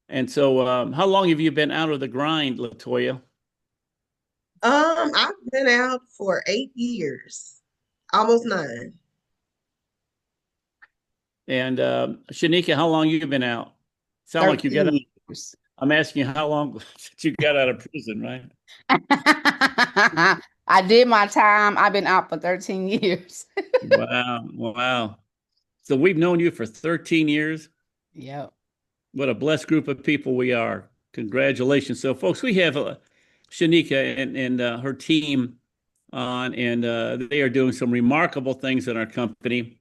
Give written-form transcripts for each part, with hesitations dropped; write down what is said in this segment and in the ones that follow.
And so, how long have you been out of the grind, Latoya? I've been out for 8 years, almost nine. And Shanika, how long you been out? Sound like you got. 13 years. I'm asking you how long since you got out of prison, right? I did my time. I've been out for 13 years. Wow, wow. So we've known you for 13 years. Yep. What a blessed group of people we are. Congratulations. So, folks, we have Shanika and her team on, and they are doing some remarkable things in our company.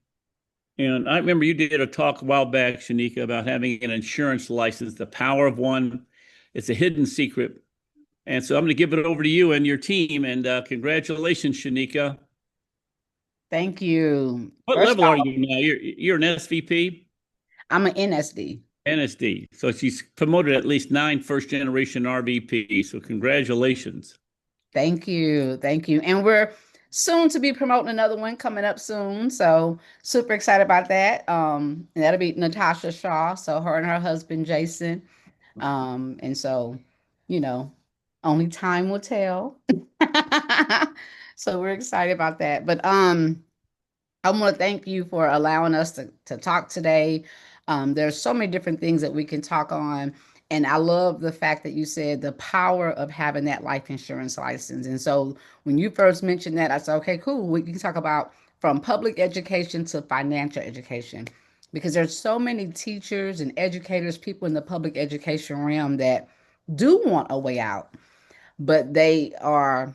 And I remember you did a talk a while back, Shanika, about having an insurance license, the power of one. It's a hidden secret. And so I'm going to give it over to you and your team. And congratulations, Shanika. Thank you. What First level are off, you now? You're an SVP, I'm an NSD. NSD. So she's promoted at least 9 first generation RVP. So congratulations. Thank you. Thank you. And we're soon to be promoting another one coming up soon. So super excited about that. And that'll be Natasha Shaw. So her and her husband Jason. And so, you know, only time will tell. So we're excited about that. But I want to thank you for allowing us to talk today. There's so many different things that we can talk on. And I love the fact that you said the power of having that life insurance license. And so when you first mentioned that, I said, okay, cool. We can talk about from public education to financial education because there's so many teachers and educators, people in the public education realm that do want a way out, but they are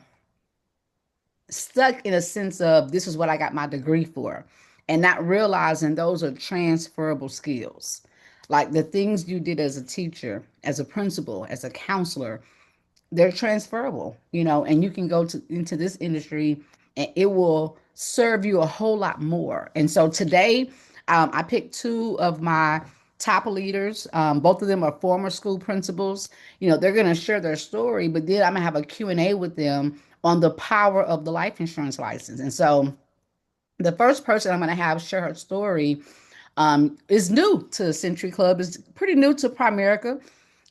stuck in a sense of this is what I got my degree for, and not realizing those are transferable skills. Like the things you did as a teacher, as a principal, as a counselor, they're transferable, and you can go into this industry and it will serve you a whole lot more. And so today, I picked two of my top leaders. Both of them are former school principals. They're going to share their story, but then I'm going to have a Q&A with them on the power of the life insurance license. And so the first person I'm going to have share her story is new to Century Club, is pretty new to Primerica.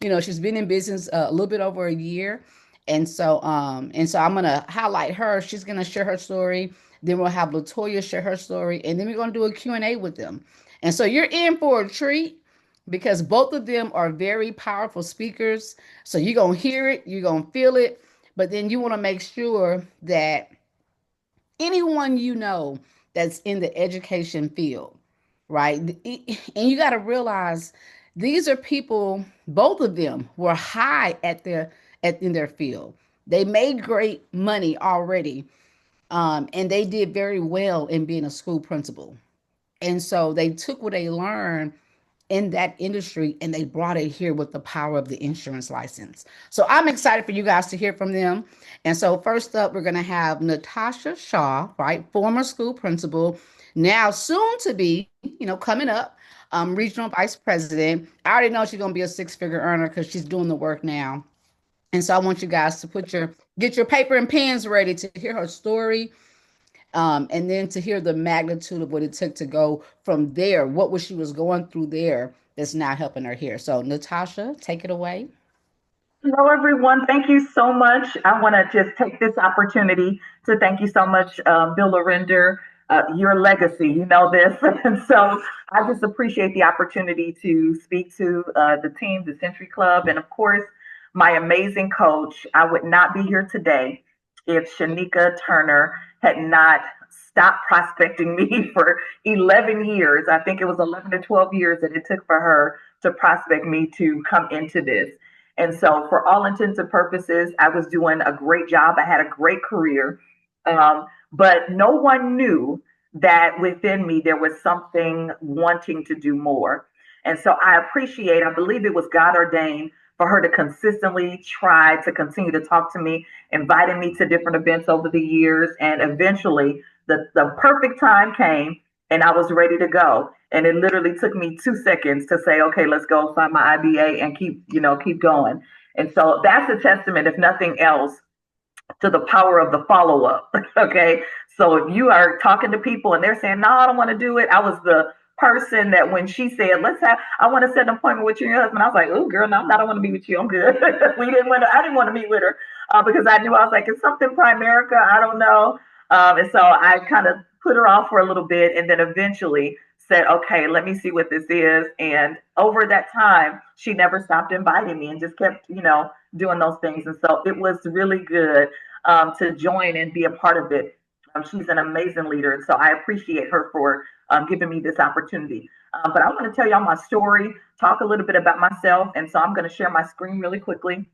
She's been in business a little bit over a year. And so I'm gonna highlight her. She's gonna share her story. Then we'll have Latoya share her story, and then we're gonna do a Q&A with them. And so you're in for a treat because both of them are very powerful speakers. So you're gonna hear it, you're gonna feel it, but then you want to make sure that anyone that's in the education field, right? And you got to realize these are people, both of them were high in their field. They made great money already, and they did very well in being a school principal. And so they took what they learned in that industry and they brought it here with the power of the insurance license. So I'm excited for you guys to hear from them. And so first up, we're going to have Natasha Shaw, right? Former school principal, now soon to be, coming up, regional vice president. I already know she's going to be a six-figure earner because she's doing the work now. And so I want you guys to get your paper and pens ready to hear her story, and then to hear the magnitude of what it took to go from there, what was she was going through there that's now helping her here. So Natasha, take it away. Hello, everyone. Thank you so much. I want to just take this opportunity to thank you so much, Bill Larinder. Your legacy, you know this. And so I just appreciate the opportunity to speak to the team, the Century Club, and of course, my amazing coach. I would not be here today if Chankia Turner had not stopped prospecting me for 11 years. I think it was 11 to 12 years that it took for her to prospect me to come into this. And so, for all intents and purposes, I was doing a great job. I had a great career. But no one knew that within me there was something wanting to do more. And so, I believe it was God ordained for her to consistently try to continue to talk to me, inviting me to different events over the years. And eventually, the perfect time came and I was ready to go. And it literally took me 2 seconds to say, okay, let's go find my IBA and keep going. And so that's a testament, if nothing else, to the power of the follow up. Okay. So if you are talking to people and they're saying, no, I don't want to do it. I was the person that when she said, I want to set an appointment with you and your husband, I was like, oh, girl, no, I don't want to meet with you. I'm good. I didn't want to meet with her because I knew, I was like, it's something Primerica. I don't know. And so I kind of put her off for a little bit and then eventually said, okay, let me see what this is. And over that time, she never stopped inviting me and just kept, doing those things. And so it was really good to join and be a part of it. She's an amazing leader. And so I appreciate her for giving me this opportunity. But I want to tell y'all my story, talk a little bit about myself. And so I'm going to share my screen really quickly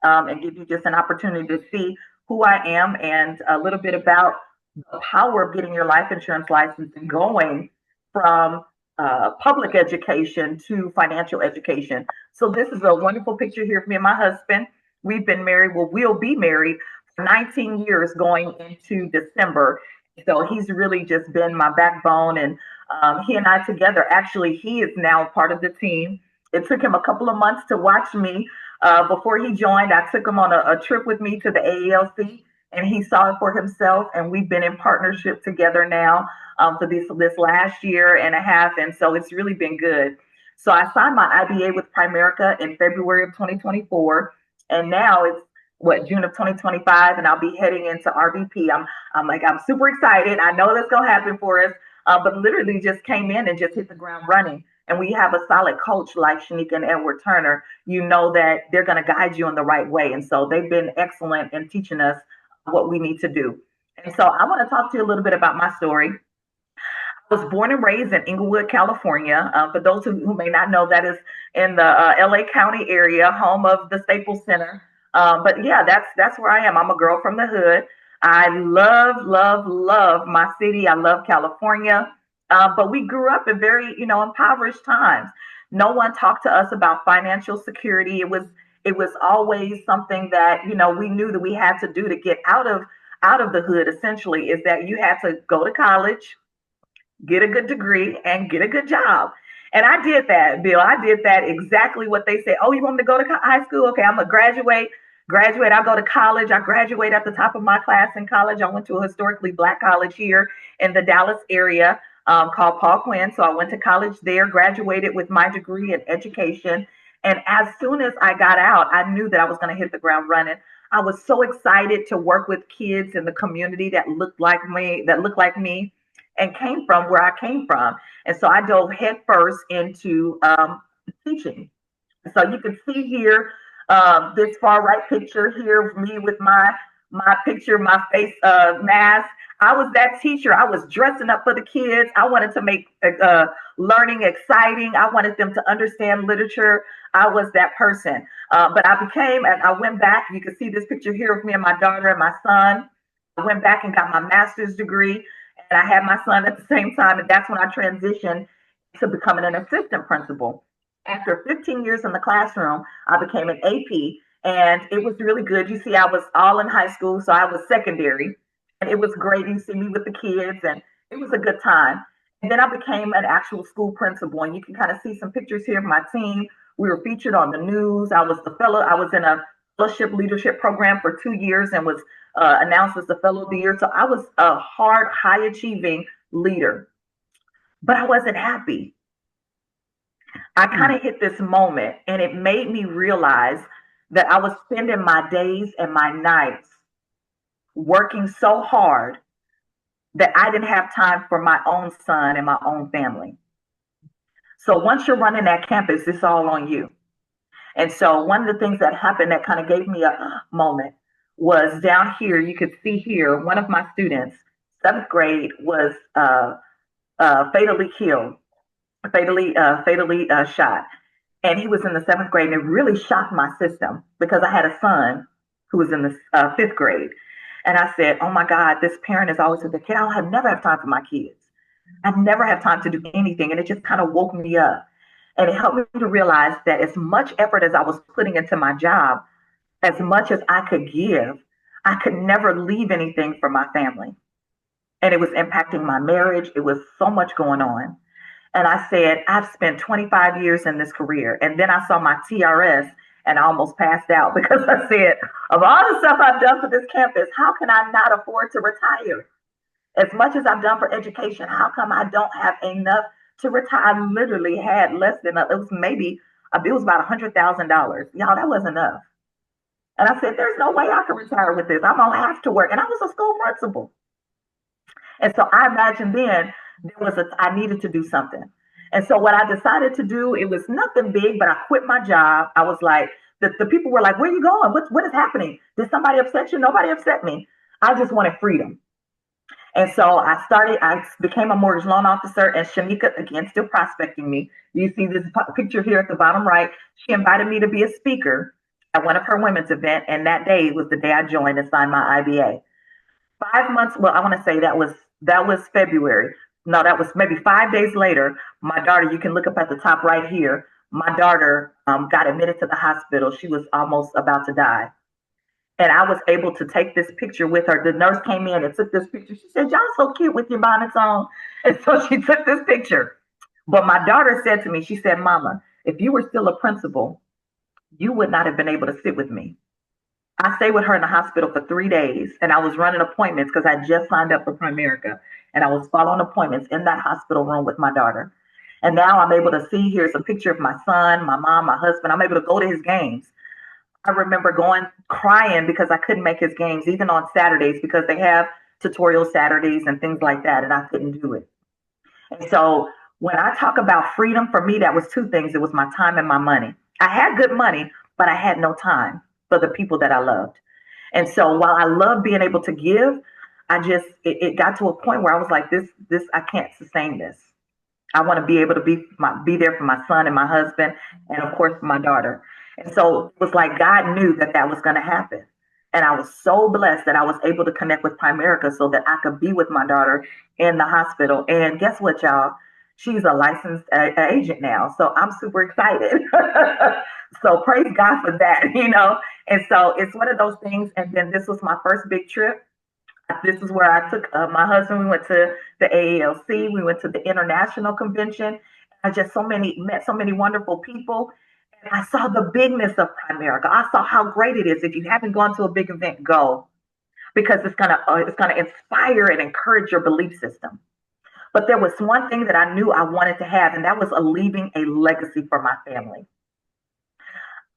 and give you just an opportunity to see who I am and a little bit about the power of getting your life insurance license and going from public education to financial education. So this is a wonderful picture here of me and my husband. We've been married, we'll be married for 19 years going into December. So he's really just been my backbone. And he and I together, actually, he is now part of the team. It took him a couple of months to watch me. Before he joined, I took him on a trip with me to the AELC, and he saw it for himself. And we've been in partnership together now for this last year and a half. And so it's really been good. So I signed my IBA with Primerica in February of 2024. And now it's June of 2025, and I'll be heading into RVP. I'm super excited. I know that's gonna happen for us, but literally just came in and just hit the ground running. And we have a solid coach like Chankia and Edward Turner. You know that they're gonna guide you in the right way, and so they've been excellent in teaching us what we need to do. And so I want to talk to you a little bit about my story. I was born and raised in Inglewood, California. For those who may not know, that is in the LA County area, home of the Staples Center. But yeah, that's where I am. I'm a girl from the hood. I love my city. I love California. But we grew up in very, impoverished times. No one talked to us about financial security. It was always something that, we knew that we had to do to get out of the hood, essentially, is that you had to go to college, get a good degree, and get a good job. And I did that, Bill. I did that exactly what they said. Oh, you want me to go to high school? Okay, I'm going to graduate. I'll go to college. I graduate at the top of my class in college. I went to a historically Black college here in the Dallas area called Paul Quinn. So I went to college there, graduated with my degree in education. And as soon as I got out, I knew that I was going to hit the ground running. I was so excited to work with kids in the community that looked like me, and came from where I came from. And so I dove headfirst into teaching. So you can see here, this far right picture here of me with my picture, my face mask. I was that teacher. I was dressing up for the kids. I wanted to make learning exciting. I wanted them to understand literature. I was that person. But I went back. You can see this picture here of me and my daughter and my son. I went back and got my master's degree. And I had my son at the same time. And that's when I transitioned to becoming an assistant principal. After 15 years in the classroom, I became an AP. And it was really good. You see, I was all in high school, so I was secondary. And it was great. You see me with the kids, and it was a good time. And then I became an actual school principal. And you can kind of see some pictures here of my team. We were featured on the news. I was in a fellowship leadership program for 2 years and was announced as the fellow of the year. So I was a hard, high achieving leader, but I wasn't happy. I kind of hit this moment, and it made me realize that I was spending my days and my nights working so hard that I didn't have time for my own son and my own family. So once you're running that campus, it's all on you. And so one of the things that happened that kind of gave me a moment was down here. You could see here, one of my students, 7th grade, was fatally shot. And he was in the 7th grade, and it really shocked my system because I had a son who was in the 5th grade. And I said, oh my God, this parent is always with the kid. Never have time for my kids. I never have time to do anything. And it just kind of woke me up. And it helped me to realize that as much effort as I was putting into my job, as much as I could give, I could never leave anything for my family. And it was impacting my marriage. It was so much going on. And I said, I've spent 25 years in this career. And then I saw my TRS and I almost passed out because I said, of all the stuff I've done for this campus, how can I not afford to retire? As much as I've done for education, how come I don't have enough to retire. I literally had less than, it was maybe, it was about $100,000. Y'all, that wasn't enough. And I said, there's no way I can retire with this. I'm going to have to work. And I was a school principal. And so I imagined then I needed to do something. And so what I decided to do, it was nothing big, but I quit my job. I was like, the people were like, where are you going? What is happening? Did somebody upset you? Nobody upset me. I just wanted freedom. And so I became a mortgage loan officer, and Shanika, again, still prospecting me. You see this picture here at the bottom right. She invited me to be a speaker at one of her women's events. And that day was the day I joined and signed my IBA. 5 months, well, I want to say that was February. No, that was maybe 5 days later. My daughter, you can look up at the top right here. My daughter got admitted to the hospital. She was almost about to die. And I was able to take this picture with her. The nurse came in and took this picture. She said, y'all so cute with your bonnets on. And so she took this picture. But my daughter said to me, she said, Mama, if you were still a principal, you would not have been able to sit with me. I stayed with her in the hospital for 3 days, and I was running appointments because I just signed up for Primerica, and I was following appointments in that hospital room with my daughter. And now I'm able to see, here's a picture of my son, my mom, my husband. I'm able to go to his games. I remember crying because I couldn't make his games, even on Saturdays, because they have tutorial Saturdays and things like that, and I couldn't do it. And so when I talk about freedom, for me, that was two things. It was my time and my money. I had good money, but I had no time for the people that I loved. And so while I love being able to give, it got to a point where I was like, this, I can't sustain this. I want to be able to be there for my son and my husband, and of course, for my daughter. And so it was like God knew that was going to happen. And I was so blessed that I was able to connect with Primerica so that I could be with my daughter in the hospital. And guess what, y'all? She's a licensed agent now. So I'm super excited. So praise God for that, And so it's one of those things. And then this was my first big trip. This is where I took my husband. We went to the AALC. We went to the international convention. I just met so many wonderful people. And I saw the bigness of Primerica. I saw how great it is. If you haven't gone to a big event, go, because it's gonna inspire and encourage your belief system. But there was one thing that I knew I wanted to have, and that was leaving a legacy for my family.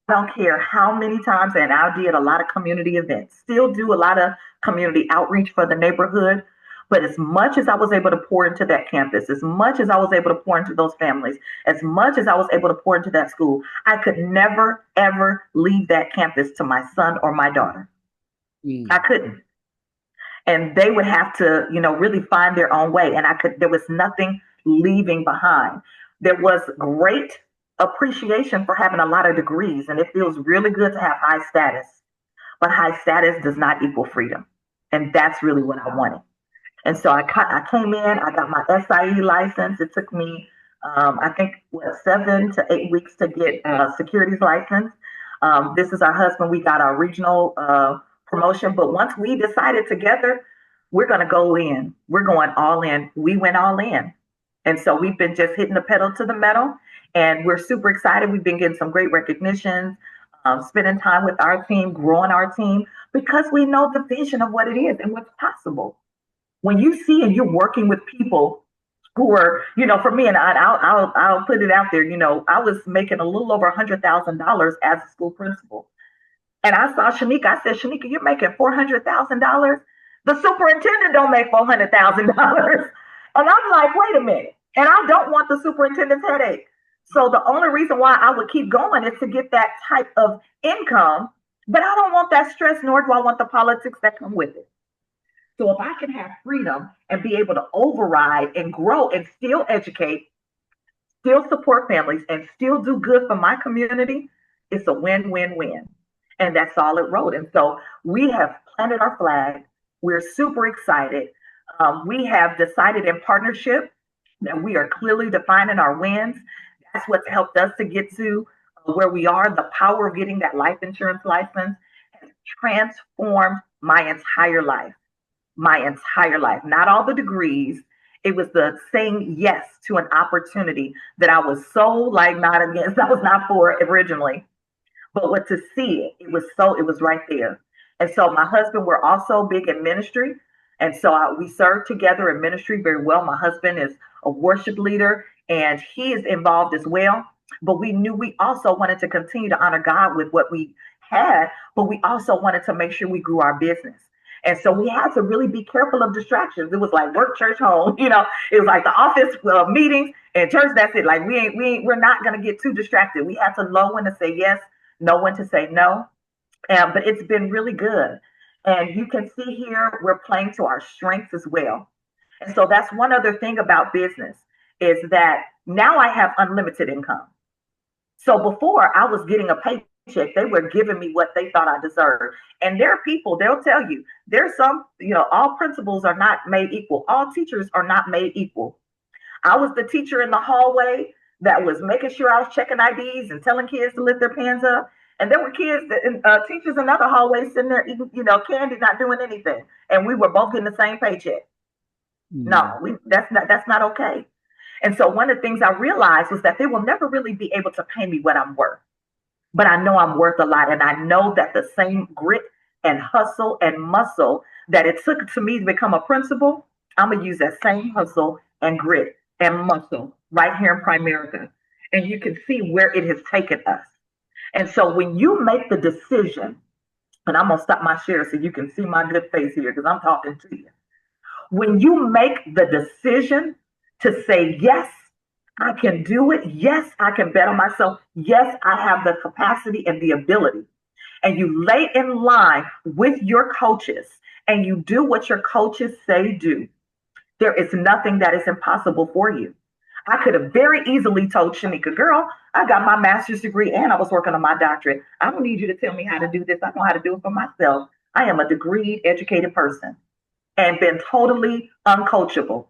I don't care how many times, and I did a lot of community events, still do a lot of community outreach for the neighborhood. But as much as I was able to pour into that campus, as much as I was able to pour into those families, as much as I was able to pour into that school, I could never, ever leave that campus to my son or my daughter. I couldn't. And they would have to, really find their own way. And there was nothing leaving behind. There was great appreciation for having a lot of degrees. And it feels really good to have high status. But high status does not equal freedom. And that's really what I wanted. And so I came in, I got my SIE license. It took me, I think, 7 to 8 weeks to get a securities license. This is our husband. We got our regional promotion. But once we decided together, we're going to go in. We're going all in. We went all in. And so we've been just hitting the pedal to the metal. And we're super excited. We've been getting some great recognitions, spending time with our team, growing our team, because we know the vision of what it is and what's possible. When you see and you're working with people who are, for me, and I'll put it out there, I was making a little over $100,000 as a school principal. And I saw Shanika. I said, Shanika, you're making $400,000. The superintendent don't make $400,000. And I'm like, wait a minute. And I don't want the superintendent's headache. So the only reason why I would keep going is to get that type of income. But I don't want that stress, nor do I want the politics that come with it. So if I can have freedom and be able to override and grow and still educate, still support families, and still do good for my community, it's a win-win-win. And that's all it wrote. And so we have planted our flag. We're super excited. We have decided in partnership that we are clearly defining our wins. That's what's helped us to get to where we are. The power of getting that life insurance license has transformed my entire life. Not all the degrees. It was the saying yes to an opportunity that I was so not against. I was not for originally. But what to see it was right there. And so my husband, we're also big in ministry. And so we serve together in ministry very well. My husband is a worship leader and he is involved as well. But we knew we also wanted to continue to honor God with what we had, but we also wanted to make sure we grew our business. And so we had to really be careful of distractions. It was like work, church, home. It was like the office meetings and church. That's it. Like we're not going to get too distracted. We have to know when to say yes, know when to say no. But it's been really good. And you can see here, we're playing to our strengths as well. And so that's one other thing about business is that now I have unlimited income. So before I was getting a paycheck, they were giving me what they thought I deserved. And there are people, they'll tell you, there's some, all principals are not made equal. All teachers are not made equal. I was the teacher in the hallway that was making sure I was checking IDs and telling kids to lift their pens up. And there were kids, teachers in other hallways sitting there eating, candy, not doing anything. And we were both getting the same paycheck. No, that's not okay. And so one of the things I realized was that they will never really be able to pay me what I'm worth. But I know I'm worth a lot. And I know that the same grit and hustle and muscle that it took to me to become a principal, I'm going to use that same hustle and grit and muscle right here in Primerica. And you can see where it has taken us. And so when you make the decision, and I'm going to stop my share so you can see my good face here because I'm talking to you. When you make the decision to say, yes, I can do it. Yes, I can bet on myself. Yes, I have the capacity and the ability. And you lay in line with your coaches and you do what your coaches say do. There is nothing that is impossible for you. I could have very easily told Chankia, girl, I got my master's degree and I was working on my doctorate. I don't need you to tell me how to do this. I know how to do it for myself. I am a degreed, educated person and been totally uncoachable.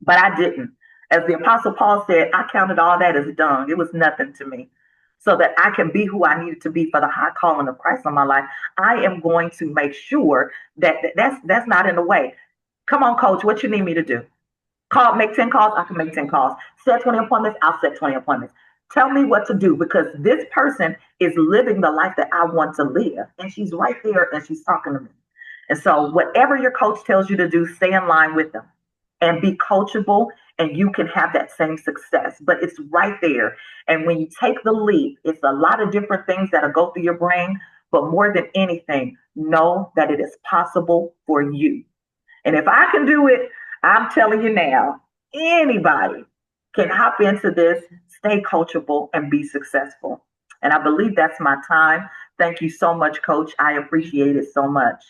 But I didn't. As the Apostle Paul said, I counted all that as dung. It was nothing to me. So that I can be who I needed to be for the high calling of Christ on my life, I am going to make sure that that's not in the way. Come on, coach, what you need me to do? Make 10 calls, I can make 10 calls. Set 20 appointments, I'll set 20 appointments. Tell me what to do because this person is living the life that I want to live. And she's right there and she's talking to me. And so whatever your coach tells you to do, stay in line with them and be coachable and you can have that same success. But it's right there. And when you take the leap, it's a lot of different things that'll go through your brain. But more than anything, know that it is possible for you. And if I can do it, I'm telling you now, anybody can hop into this, stay coachable, and be successful. And I believe that's my time. Thank you so much, Coach. I appreciate it so much.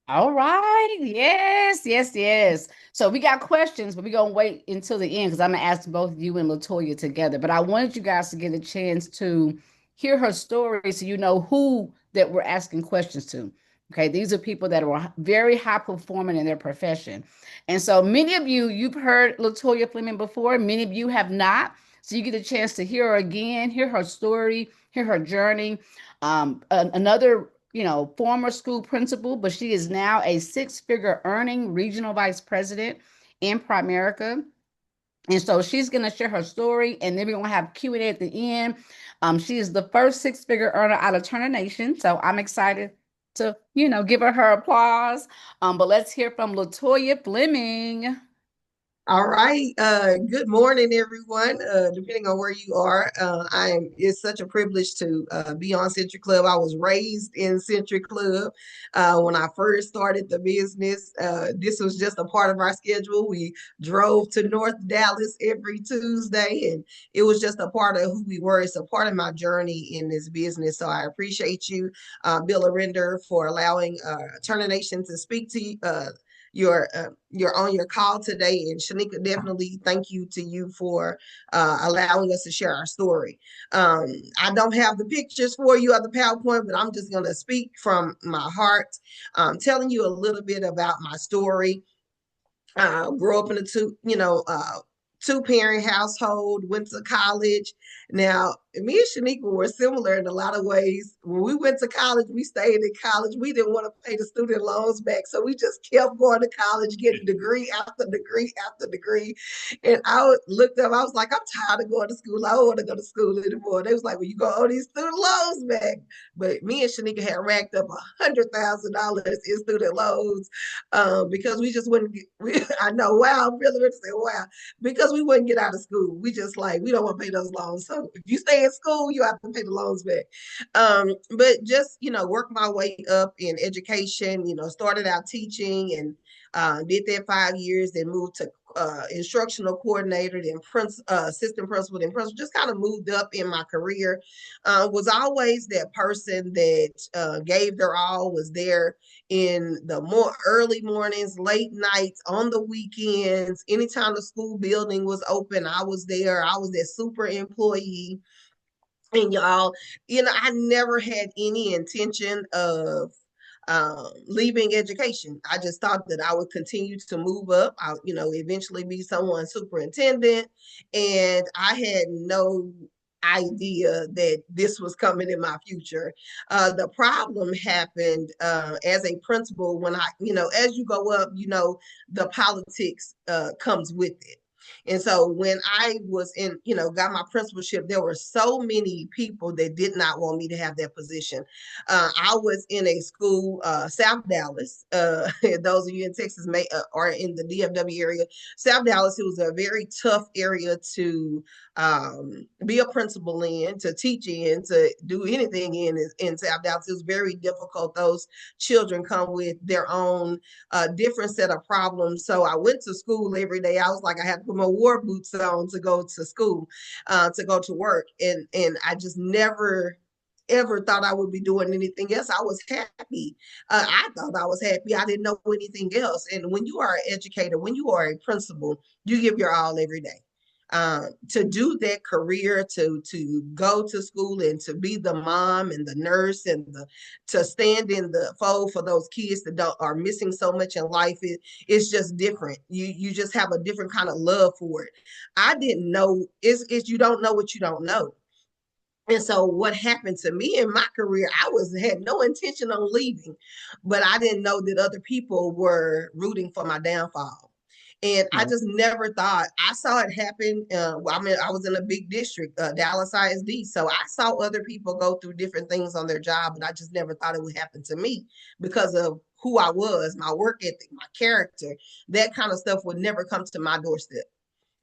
All right. Yes. So we got questions, but we're going to wait until the end because I'm going to ask both you and Latoya together. But I wanted you guys to get a chance to hear her story so you know who that we're asking questions to. Okay, these are people that are very high performing in their profession. And so many of you've heard Latoya Fleming before, many of you have not. So you get a chance to hear her again, hear her story, hear her journey. Another, former school principal, but she is now a six-figure earning regional vice president in Primerica. And so she's going to share her story, and then we're going to have Q&A at the end. She is the first six-figure earner out of Turner Nation, so I'm excited to, give her applause. But let's hear from Latoya Fleming. All right. Good morning, everyone. Depending on where you are, it's such a privilege to be on Century Club. I was raised in Century Club. When I first started the business, this was just a part of our schedule. We drove to North Dallas every Tuesday, and it was just a part of who we were. It's a part of my journey in this business. So I appreciate you, Bill Arender, for allowing Turner Nation to speak to you. You're on your call today, and Chankia, definitely thank you to you for allowing us to share our story. I don't have the pictures for you of the PowerPoint, but I'm just going to speak from my heart, telling you a little bit about my story. Grew up in a two-parent household, went to college. Now, me and Chankia were similar in a lot of ways. When we went to college, we stayed in college. We didn't want to pay the student loans back, so we just kept going to college, getting degree after degree after degree. And I looked up, I was like, I'm tired of going to school. I don't want to go to school anymore. They was like, well, you go owe these student loans back. But me and Chankia had racked up $100,000 in student loans because we just wouldn't get, I know, wow, I'm really going to say wow, because because we wouldn't get out of school. We just like, we don't want to pay those loans. So if you stay in school, you have to pay the loans back. But just, work my way up in education, started out teaching and did that 5 years, then moved to instructional coordinator, then assistant principal, then principal, just kind of moved up in my career. Was always that person that gave their all, was there in the more early mornings, late nights, on the weekends, anytime the school building was open, I was there. I was that super employee. And y'all, I never had any intention of leaving education. I just thought that I would continue to move up. I'll, eventually be someone's superintendent. And I had no idea that this was coming in my future. The problem happened as a principal when as you go up, the politics comes with it. And so when I was got my principalship, there were so many people that did not want me to have that position. I was in a school, South Dallas. Those of you in Texas are in the DFW area. South Dallas, it was a very tough area to be a principal in, to teach in, to do anything in South Dallas. It was very difficult. Those children come with their own different set of problems. So I went to school every day. I was like, I had to put my war boots on to go to school, to go to work. And I just never ever thought I would be doing anything else. I was happy. I thought I was happy. I didn't know anything else. And when you are an educator, when you are a principal, you give your all every day. To do that career, to go to school and to be the mom and the nurse and to stand in the fold for those kids that are missing so much in life, it's just different. You just have a different kind of love for it. I didn't know, it's you don't know what you don't know. And so what happened to me in my career, I had no intention on leaving, but I didn't know that other people were rooting for my downfall. And I just never thought, I saw it happen. I was in a big district, Dallas ISD. So I saw other people go through different things on their job, but I just never thought it would happen to me because of who I was, my work ethic, my character. That kind of stuff would never come to my doorstep.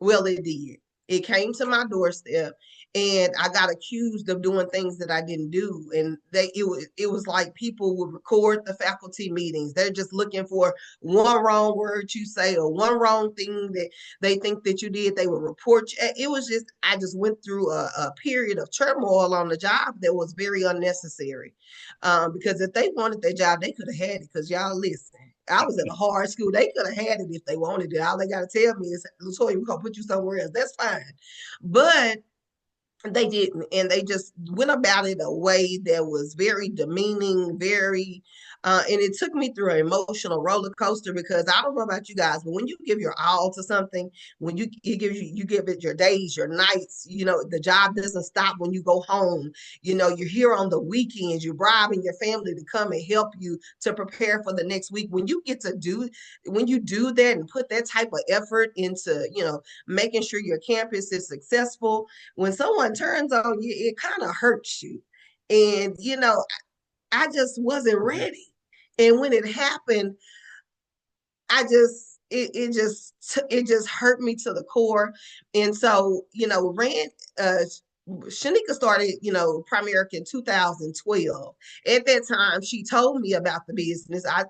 Well, it did. It came to my doorstep, and I got accused of doing things that I didn't do. And it was like people would record the faculty meetings. They're just looking for one wrong word you say or one wrong thing that they think that you did. They would report you. It was just, I just went through a period of turmoil on the job that was very unnecessary. Because if they wanted their job, they could have had it. Because y'all listen, I was at a hard school. They could have had it if they wanted it. All they got to tell me is, Latoya, we're going to put you somewhere else. That's fine. But they didn't. And they just went about it a way that was very demeaning, very, and it took me through an emotional roller coaster because I don't know about you guys, but when you give your all to something, when you give it your days, your nights, the job doesn't stop when you go home. You're here on the weekends, you're bribing your family to come and help you to prepare for the next week. When you do that and put that type of effort into, making sure your campus is successful, when someone turns on you, it kind of hurts you. And, I just wasn't ready. And when it happened, it just hurt me to the core. And so, Shanika started, Primerica in 2012. At that time, she told me about the business. I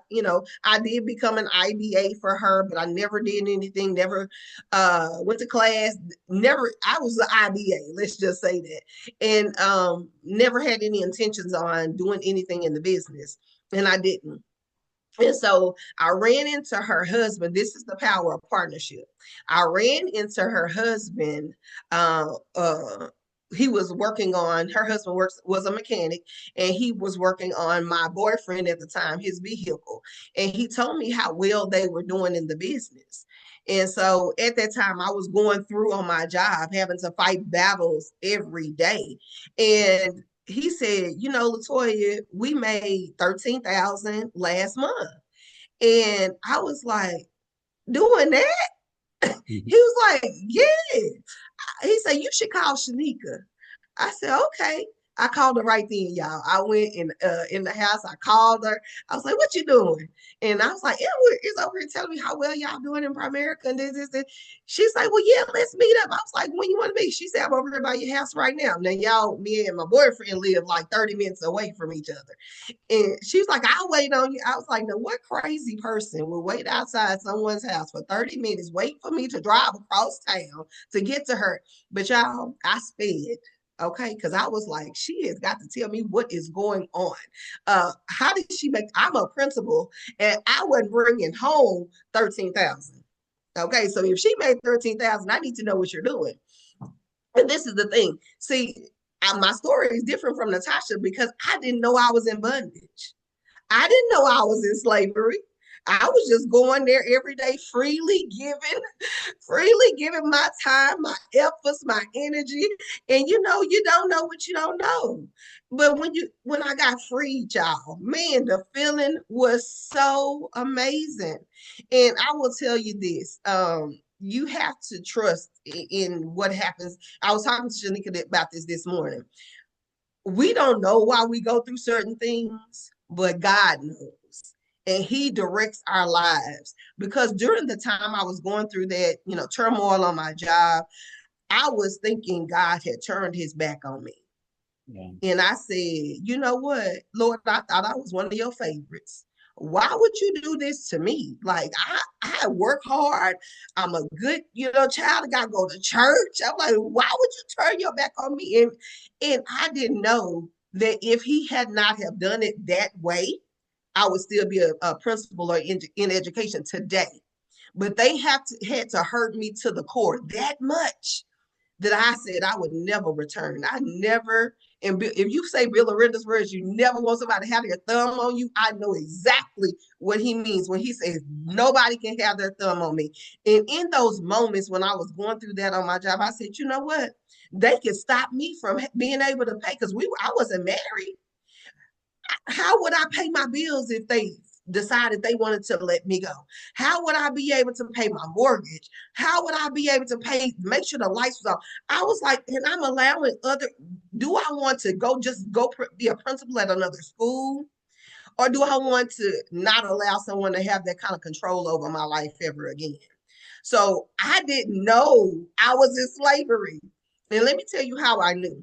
did become an IBA for her, but I never did anything, never went to class, I was an IBA, let's just say that. And never had any intentions on doing anything in the business. And I didn't. And so I ran into her husband. This is the power of partnership. I ran into her husband. He was working on, her husband was a mechanic, and he was working on my boyfriend at the time, his vehicle. And he told me how well they were doing in the business. And so at that time, I was going through on my job, having to fight battles every day. And he said, Latoya, we made $13,000 last month. And I was like, doing that? He was like, yeah. He said, you should call Shanika. I said, okay. I called her right then, y'all. I went in the house. I called her. I was like, "What you doing?" And I was like, "Edward is over here telling me how well y'all doing in Primerica and this. She's like, "Well, yeah, let's meet up." I was like, "When you want to meet?" She said, "I'm over here by your house right now." Now, y'all, me and my boyfriend live like 30 minutes away from each other. And she was like, "I'll wait on you." I was like, "No, what crazy person will wait outside someone's house for 30 minutes, wait for me to drive across town to get to her?" But y'all, I sped. Okay, because I was like, she has got to tell me what is going on. How did she make? I'm a principal, and I wasn't bringing home 13,000. Okay, so if she made 13,000, I need to know what you're doing. And this is the thing. See, my story is different from Natasha because I didn't know I was in bondage. I didn't know I was in slavery. I was just going there every day, freely giving my time, my efforts, my energy. And you don't know what you don't know. But when I got freed, y'all, man, the feeling was so amazing. And I will tell you this. You have to trust in what happens. I was talking to Shanika about this morning. We don't know why we go through certain things, but God knows. And he directs our lives. Because during the time I was going through that, turmoil on my job, I was thinking God had turned his back on me. Yeah. And I said, "You know what, Lord, I thought I was one of your favorites. Why would you do this to me? Like, I work hard. I'm a good, child. I gotta go to church." I'm like, "Why would you turn your back on me?" And I didn't know that if he had not have done it that way, I would still be a principal or in education today. But they had to hurt me to the core that much that I said I would never return. I never, and if you say Bill Arenda's words, you never want somebody to have their thumb on you. I know exactly what he means when he says nobody can have their thumb on me. And in those moments when I was going through that on my job, I said, "You know what? They can stop me from being able to pay because I wasn't married. How would I pay my bills if they decided they wanted to let me go? How would I be able to pay my mortgage? How would I be able to make sure the lights was on?" I was like, and I'm allowing do I want to just go be a principal at another school? Or do I want to not allow someone to have that kind of control over my life ever again? So I didn't know I was in slavery. And let me tell you how I knew.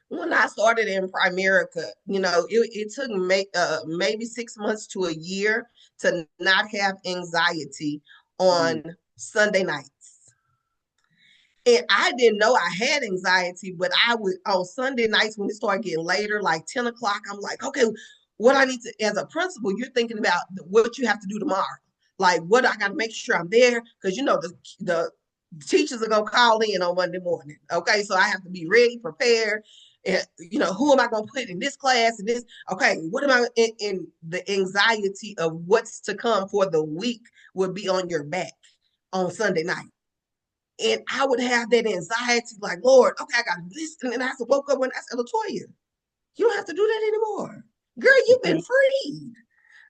When I started in Primerica, it took maybe 6 months to a year to not have anxiety on Sunday nights. And I didn't know I had anxiety, but I would on Sunday nights when it started getting later, like 10 o'clock, I'm like, okay, what I need to, as a principal, you're thinking about what you have to do tomorrow. Like, what I got to make sure I'm there because, the teachers are going to call in on Monday morning. Okay, so I have to be ready, prepared. And, who am I going to put in this class and this? Okay, what am I in the anxiety of what's to come for the week would be on your back on Sunday night. And I would have that anxiety, like, Lord, okay, I got this. And then I woke up when I said, "Latoya, you don't have to do that anymore. Girl, you've been freed.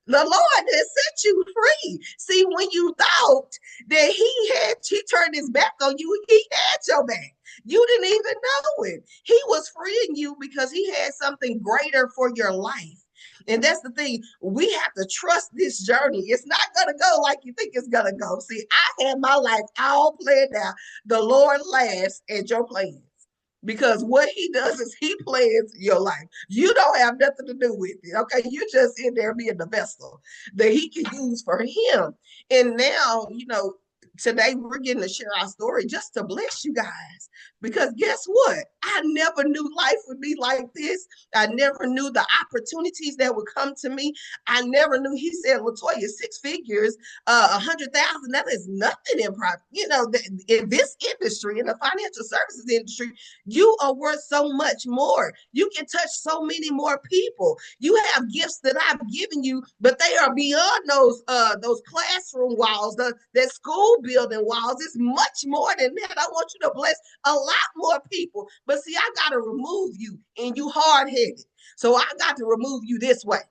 The Lord has set you free." See, when you thought that he turned his back on you, he had your back. You didn't even know it. He was freeing you because he had something greater for your life. And that's the thing. We have to trust this journey. It's not going to go like you think it's going to go. See, I had my life all planned out. The Lord laughs at your plans. Because what he does is he plans your life. You don't have nothing to do with it. Okay. You're just in there being the vessel that he can use for him. And now, today we're getting to share our story just to bless you guys. Because guess what? I never knew life would be like this. I never knew the opportunities that would come to me. I never knew. He said, "Latoya, 6 figures, 100,000, that is nothing in profit." In this industry, in the financial services industry, you are worth so much more. You can touch so many more people. You have gifts that I've given you, but they are beyond those classroom walls, that school building walls. It's much more than that. I want you to bless a lot more people. But see, I got to remove you, and you hard-headed. So I got to remove you this way.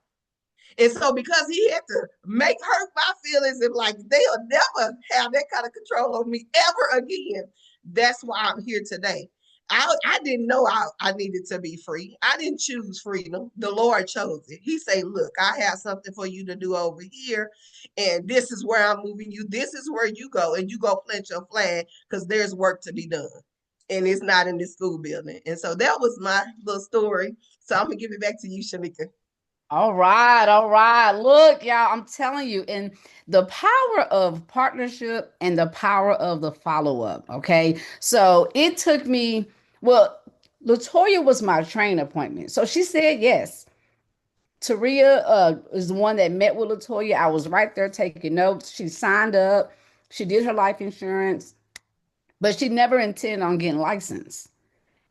And so because he had to hurt my feelings and like they'll never have that kind of control over me ever again, that's why I'm here today. I didn't know I needed to be free. I didn't choose freedom. The Lord chose it. He said, look, I have something for you to do over here. And this is where I'm moving you. This is where you go. And you go plant your flag because there's work to be done. And it's not in this school building. And so that was my little story. So I'm going to give it back to you, Shanika. All right, all right. Look, y'all, I'm telling you, and the power of partnership and the power of the follow-up. Okay. So it took me, well, Latoya was my train appointment. So she said yes. Taria is the one that met with Latoya. I was right there taking notes. She signed up. She did her life insurance, but she never intended on getting licensed.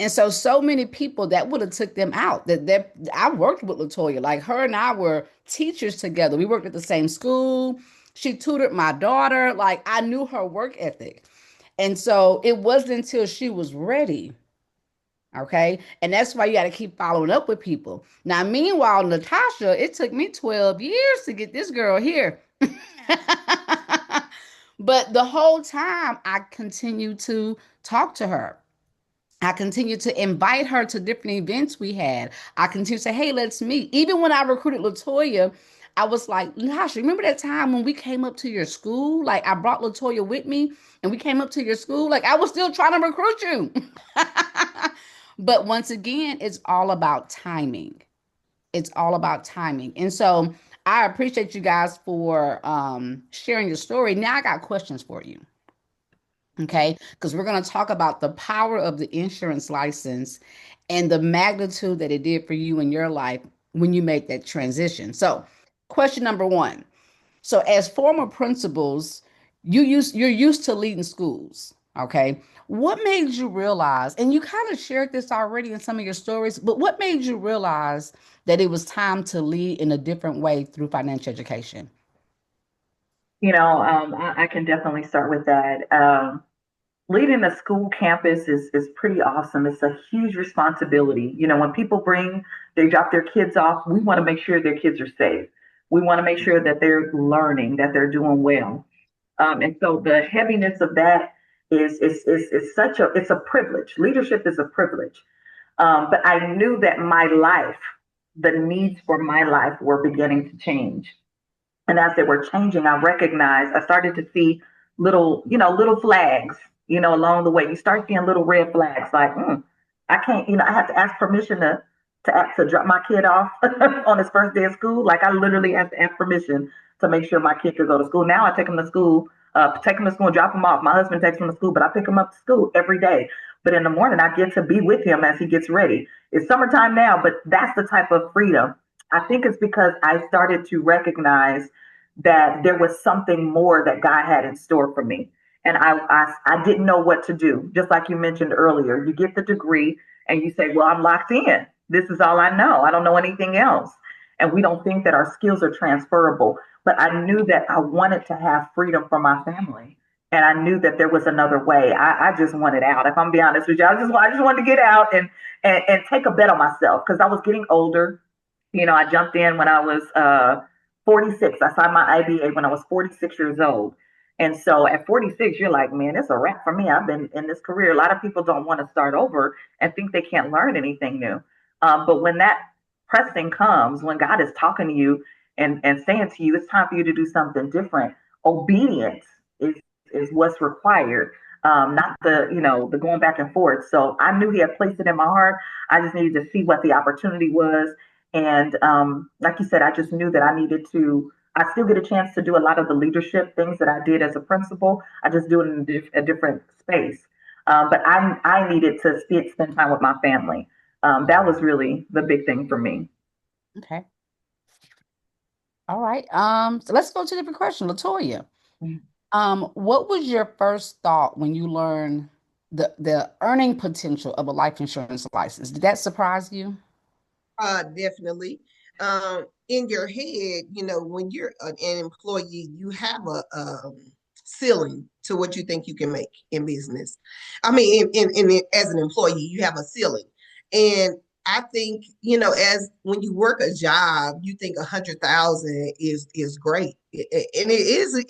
And so many people that would have took them out. That I worked with Latoya, like her and I were teachers together. We worked at the same school. She tutored my daughter. Like I knew her work ethic. And so it wasn't until she was ready. Okay. And that's why you got to keep following up with people. Now, meanwhile, Natasha, it took me 12 years to get this girl here. But the whole time I continued to talk to her. I continued to invite her to different events we had. I continued to say, hey, let's meet. Even when I recruited Latoya, I was like, Natasha, remember that time when we came up to your school? Like I brought Latoya with me and we came up to your school. Like I was still trying to recruit you. But once again, it's all about timing. It's all about timing. And so I appreciate you guys for sharing your story. Now I got questions for you. Okay, because we're going to talk about the power of the insurance license and the magnitude that it did for you in your life when you make that transition. So, question number one. So, as former principals, you're used to leading schools. Okay, what made you realize, and you kind of shared this already in some of your stories, but what made you realize that it was time to lead in a different way through financial education? I can definitely start with that. Leading a school campus is pretty awesome. It's a huge responsibility. When people they drop their kids off, we want to make sure their kids are safe. We want to make sure that they're learning, that they're doing well. And so the heaviness of that is it's a privilege. Leadership is a privilege. But I knew that the needs for my life were beginning to change. And as they were changing, I started to see little flags, along the way. You start seeing little red flags like, I can't, I have to ask permission to drop my kid off on his first day of school. Like I literally have to ask permission to make sure my kid could go to school. Now I take him to school and drop him off. My husband takes him to school, but I pick him up to school every day. But in the morning, I get to be with him as he gets ready. It's summertime now, but that's the type of freedom. I think it's because I started to recognize that there was something more that God had in store for me. And I didn't know what to do. Just like you mentioned earlier, you get the degree and you say, well, I'm locked in. This is all I know. I don't know anything else. And we don't think that our skills are transferable. But I knew that I wanted to have freedom for my family. And I knew that there was another way. I just wanted out. If I'm being honest with you, I just wanted to get out and take a bet on myself because I was getting older. I jumped in when I was 46. I signed my IBA when I was 46 years old. And so at 46, you're like, man, it's a wrap for me. I've been in this career. A lot of people don't want to start over and think they can't learn anything new. But when that pressing comes, when God is talking to you and saying to you, it's time for you to do something different, obedience is what's required. Not the going back and forth. So I knew he had placed it in my heart. I just needed to see what the opportunity was. And like you said, I just knew that I still get a chance to do a lot of the leadership things that I did as a principal. I just do it in a different space. But I needed to spend time with my family. That was really the big thing for me. Okay. All right. So let's go to a different question. Latoya, what was your first thought when you learned the earning potential of a life insurance license? Did that surprise you? Definitely. In your head, when you're an employee, you have a ceiling to what you think you can make in business. I mean, as an employee, you have a ceiling, and I think as when you work a job, you think 100,000 is great, and it is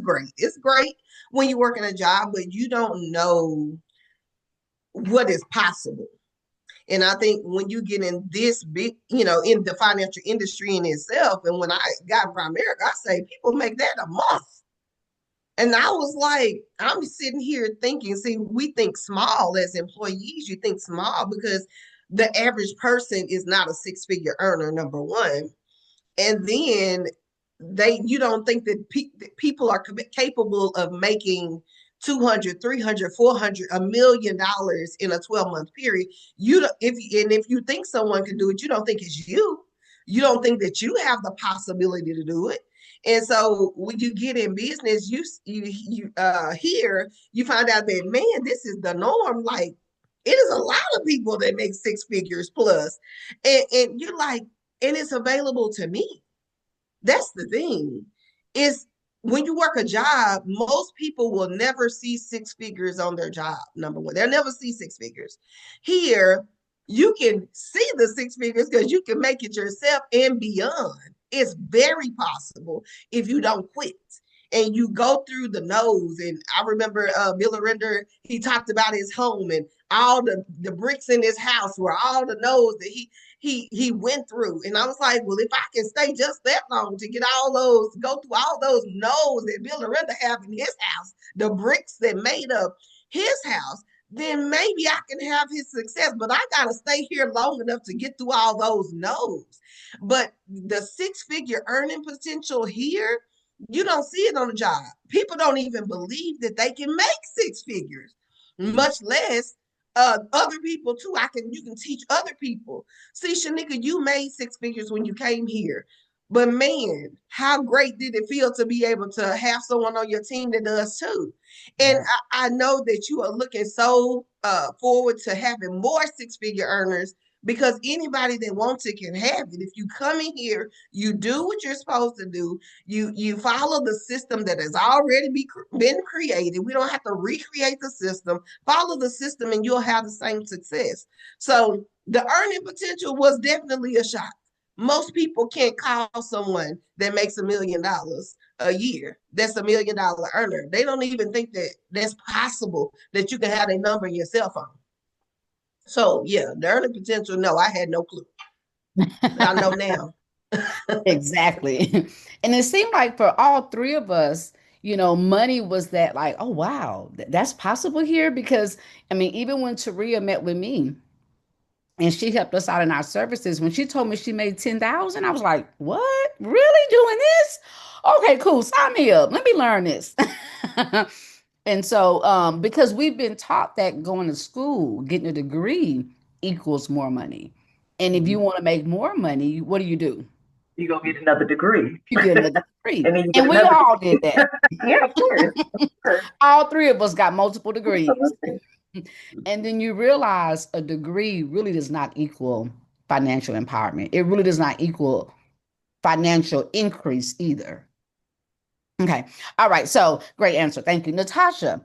great. It's great when you work in a job, but you don't know what is possible. And I think when you get in this big, in the financial industry in itself, and when I got from America, I say people make that a month. And I was like, I'm sitting here thinking, see, we think small as employees. You think small because the average person is not a six-figure earner, number one. And then you don't think that people are capable of making 200, 300, 400, $1 million in a 12-month period. If you think someone can do it, you don't think it's you. You don't think that you have the possibility to do it. And so when you get in business, you here you find out that, man, this is the norm. Like, it is a lot of people that make six figures plus, and you're like, and it's available to me. That's the thing. Is when you work a job, most people will never see six figures on their job. Number one, they'll never see six figures. Here, you can see the six figures because you can make it yourself and beyond. It's very possible if you don't quit and you go through the nose. And I remember Bill Render, he talked about his home and all the bricks in his house were all the nose that he went through. And I was like, well, if I can stay just that long to get go through all those no's that Bill Render have in his house, the bricks that made up his house, then maybe I can have his success. But I got to stay here long enough to get through all those no's. But the six-figure earning potential here, you don't see it on the job. People don't even believe that they can make six figures, much less other people too. You can teach other people. See, Shanika, you made six figures when you came here. But man, how great did it feel to be able to have someone on your team that does too? And I know that you are looking so forward to having more six-figure earners, because anybody that wants it can have it. If you come in here, you do what you're supposed to do. You follow the system that has already been created. We don't have to recreate the system. Follow the system and you'll have the same success. So the earning potential was definitely a shock. Most people can't call someone that makes $1 million a year that's $1 million earner. They don't even think that that's possible, that you can have a number in your cell phone. So yeah, the earning potential, no, I had no clue. I know now. Exactly. And it seemed like for all three of us, money was that, like, oh wow, that's possible here. Because I mean, even when Taria met with me and she helped us out in our services, when she told me she made 10,000, I was like, what? Really doing this? Okay, cool. Sign me up. Let me learn this. And so, because we've been taught that going to school, getting a degree equals more money. And if you want to make more money, what do? You go get another degree. You get another degree. And we all did that. Yeah, of course. All three of us got multiple degrees. Absolutely. And then you realize a degree really does not equal financial empowerment. It really does not equal financial increase either. Okay. All right. So great answer. Thank you. Natasha,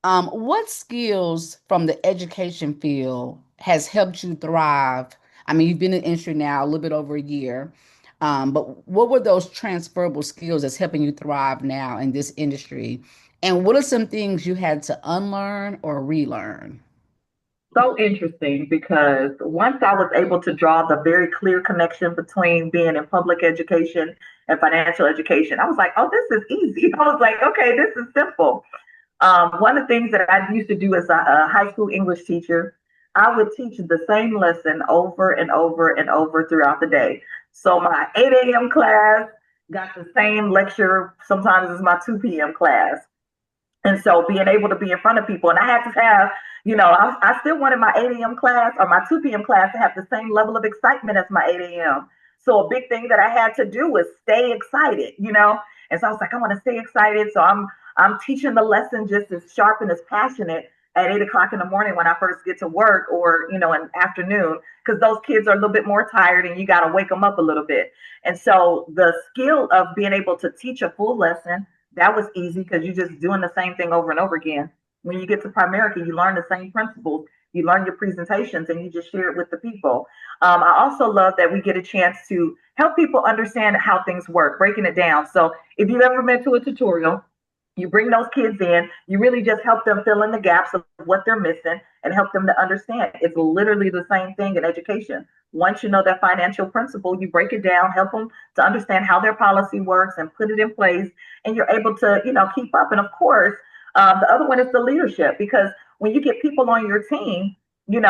what skills from the education field has helped you thrive? I mean, you've been in the industry now a little bit over a year, but what were those transferable skills that's helping you thrive now in this industry? And what are some things you had to unlearn or relearn? So interesting, because once I was able to draw the very clear connection between being in public education and financial education, I was like, oh, this is easy. I was like, okay, this is simple. One of the things that I used to do as a high school English teacher, I would teach the same lesson over and over and over throughout the day. So my 8 a.m. class got the same lecture sometimes as my 2 p.m. class. And so being able to be in front of people, and I had to have, I still wanted my 8 a.m. class or my 2 p.m. class to have the same level of excitement as my 8 a.m. So a big thing that I had to do was stay excited, And so I was like, I want to stay excited. So I'm teaching the lesson just as sharp and as passionate at 8 o'clock in the morning when I first get to work, or, in the afternoon, because those kids are a little bit more tired and you got to wake them up a little bit. And so the skill of being able to teach a full lesson, that was easy because you're just doing the same thing over and over again. When you get to Primerica, you learn the same principles. You learn your presentations and you just share it with the people. I also love that we get a chance to help people understand how things work, breaking it down. So if you've ever been to a tutorial, you bring those kids in, you really just help them fill in the gaps of what they're missing. and help them to understand it's literally the same thing in education. Once you know that financial principle, you break it down, help them to understand how their policy works and put it in place, and you're able to, keep up. And of course, the other one is the leadership, because when you get people on your team, you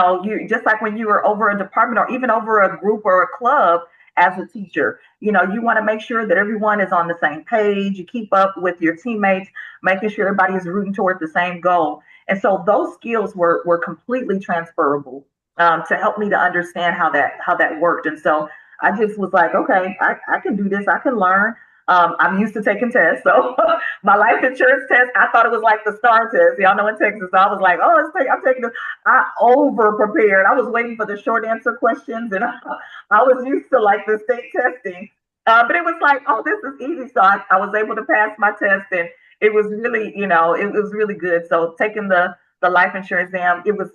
just like when you were over a department or even over a group or a club as a teacher, you want to make sure that everyone is on the same page. You keep up with your teammates, making sure everybody is rooting toward the same goal. And so those skills were completely transferable, to help me to understand how that worked. And so I just was like, okay, I can do this. I can learn. I'm used to taking tests. So my life insurance test, I thought it was like the STAR test. Y'all know in Texas. So I was like, oh, I'm taking this. I over prepared. I was waiting for the short answer questions, and I was used to like the state testing. But it was like, oh, this is easy. So I was able to pass my test, and it was really, it was really good. So taking the life insurance exam, it was,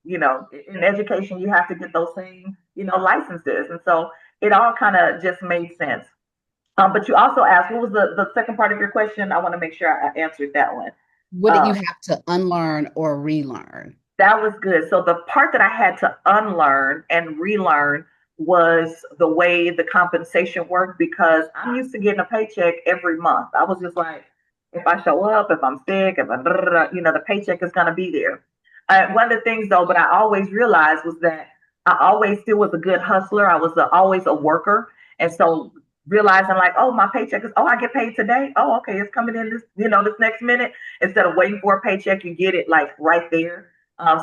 in education, you have to get those same, licenses. And so it all kind of just made sense. But you also asked, what was the second part of your question? I want to make sure I answered that one. What did you have to unlearn or relearn? That was good. So the part that I had to unlearn and relearn was the way the compensation worked, because I'm used to getting a paycheck every month. I was just like, if I show up, if I'm sick, if the paycheck is going to be there. One of the things though, but I always realized was that I always still was a good hustler. I was always a worker. And so realizing like, oh, my paycheck is, oh, I get paid today. Oh, okay, it's coming in this, this next minute. Instead of waiting for a paycheck, you get it like right there.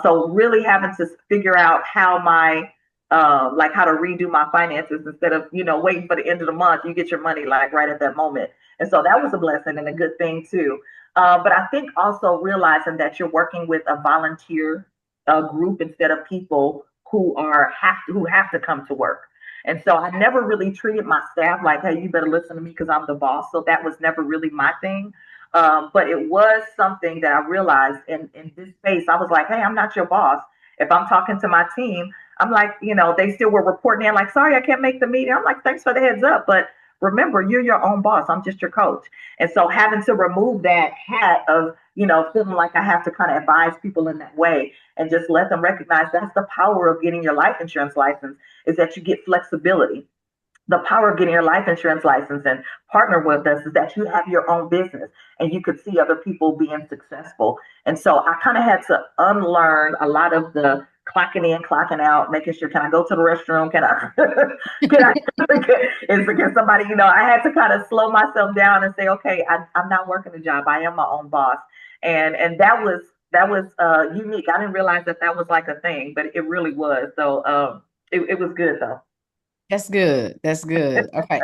So really having to figure out how how to redo my finances instead of, waiting for the end of the month, you get your money like right at that moment. And so that was a blessing and a good thing too. But I think also realizing that you're working with a volunteer group instead of people who have to come to work. And so I never really treated my staff like, hey, you better listen to me because I'm the boss. So that was never really my thing. But it was something that I realized in this space. I was like, hey, I'm not your boss. If I'm talking to my team, I'm like, they still were reporting in like, sorry, I can't make the meeting. I'm like, thanks for the heads up. But remember, you're your own boss. I'm just your coach. And so having to remove that hat of, feeling like I have to kind of advise people in that way and just let them recognize that's the power of getting your life insurance license, is that you get flexibility. The power of getting your life insurance license and partner with us is that you have your own business and you could see other people being successful. And so I kind of had to unlearn a lot of the clocking in, clocking out, making sure, can I go to the restroom? Can I, can somebody, I had to kind of slow myself down and say, okay, I'm not working a job. I am my own boss. And that was unique. I didn't realize that was like a thing, but it really was. So it was good though. That's good. That's good. Okay.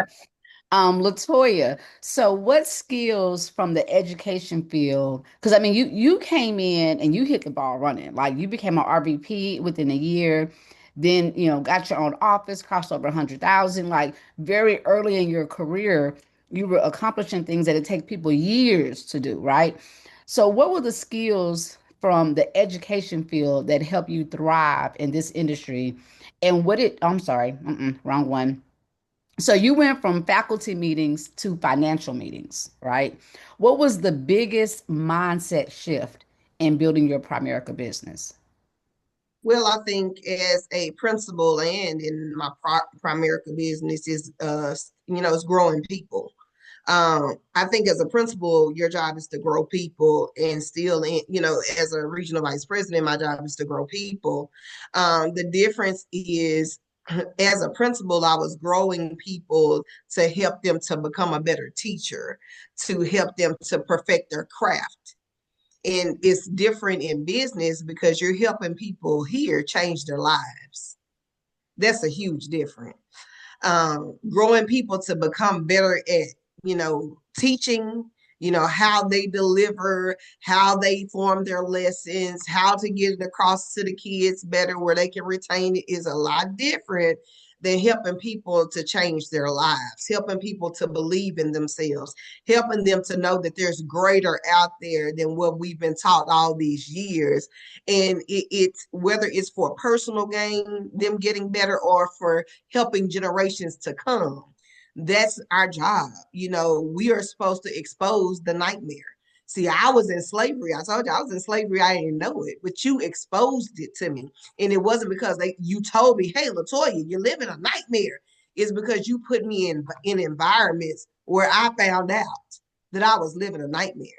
Latoya, so what skills from the education field? Because I mean, you came in and you hit the ball running. Like you became an RVP within a year, then got your own office, crossed over 100,000. Like very early in your career, you were accomplishing things that it takes people years to do, right? So what were the skills from the education field that help you thrive in this industry? And I'm sorry, wrong one. So you went from faculty meetings to financial meetings, right? What was the biggest mindset shift in building your Primerica business? Well, I think as a principal and in my Primerica business is, it's growing people. I think as a principal, your job is to grow people, and still, as a regional vice president, my job is to grow people. The difference is, as a principal, I was growing people to help them to become a better teacher, to help them to perfect their craft. And it's different in business because you're helping people here change their lives. That's a huge difference. Growing people to become better at, teaching, how they deliver, how they form their lessons, how to get it across to the kids better where they can retain it is a lot different than helping people to change their lives, helping people to believe in themselves, helping them to know that there's greater out there than what we've been taught all these years. And it's whether it's for personal gain, them getting better, or for helping generations to come. That's our job. We are supposed to expose the nightmare See, I was in slavery. I told you I was in slavery. I didn't know it, but you exposed it to me. And it wasn't because you told me, hey, Latoya, you're living a nightmare. It's because you put me in environments where I found out that I was living a nightmare.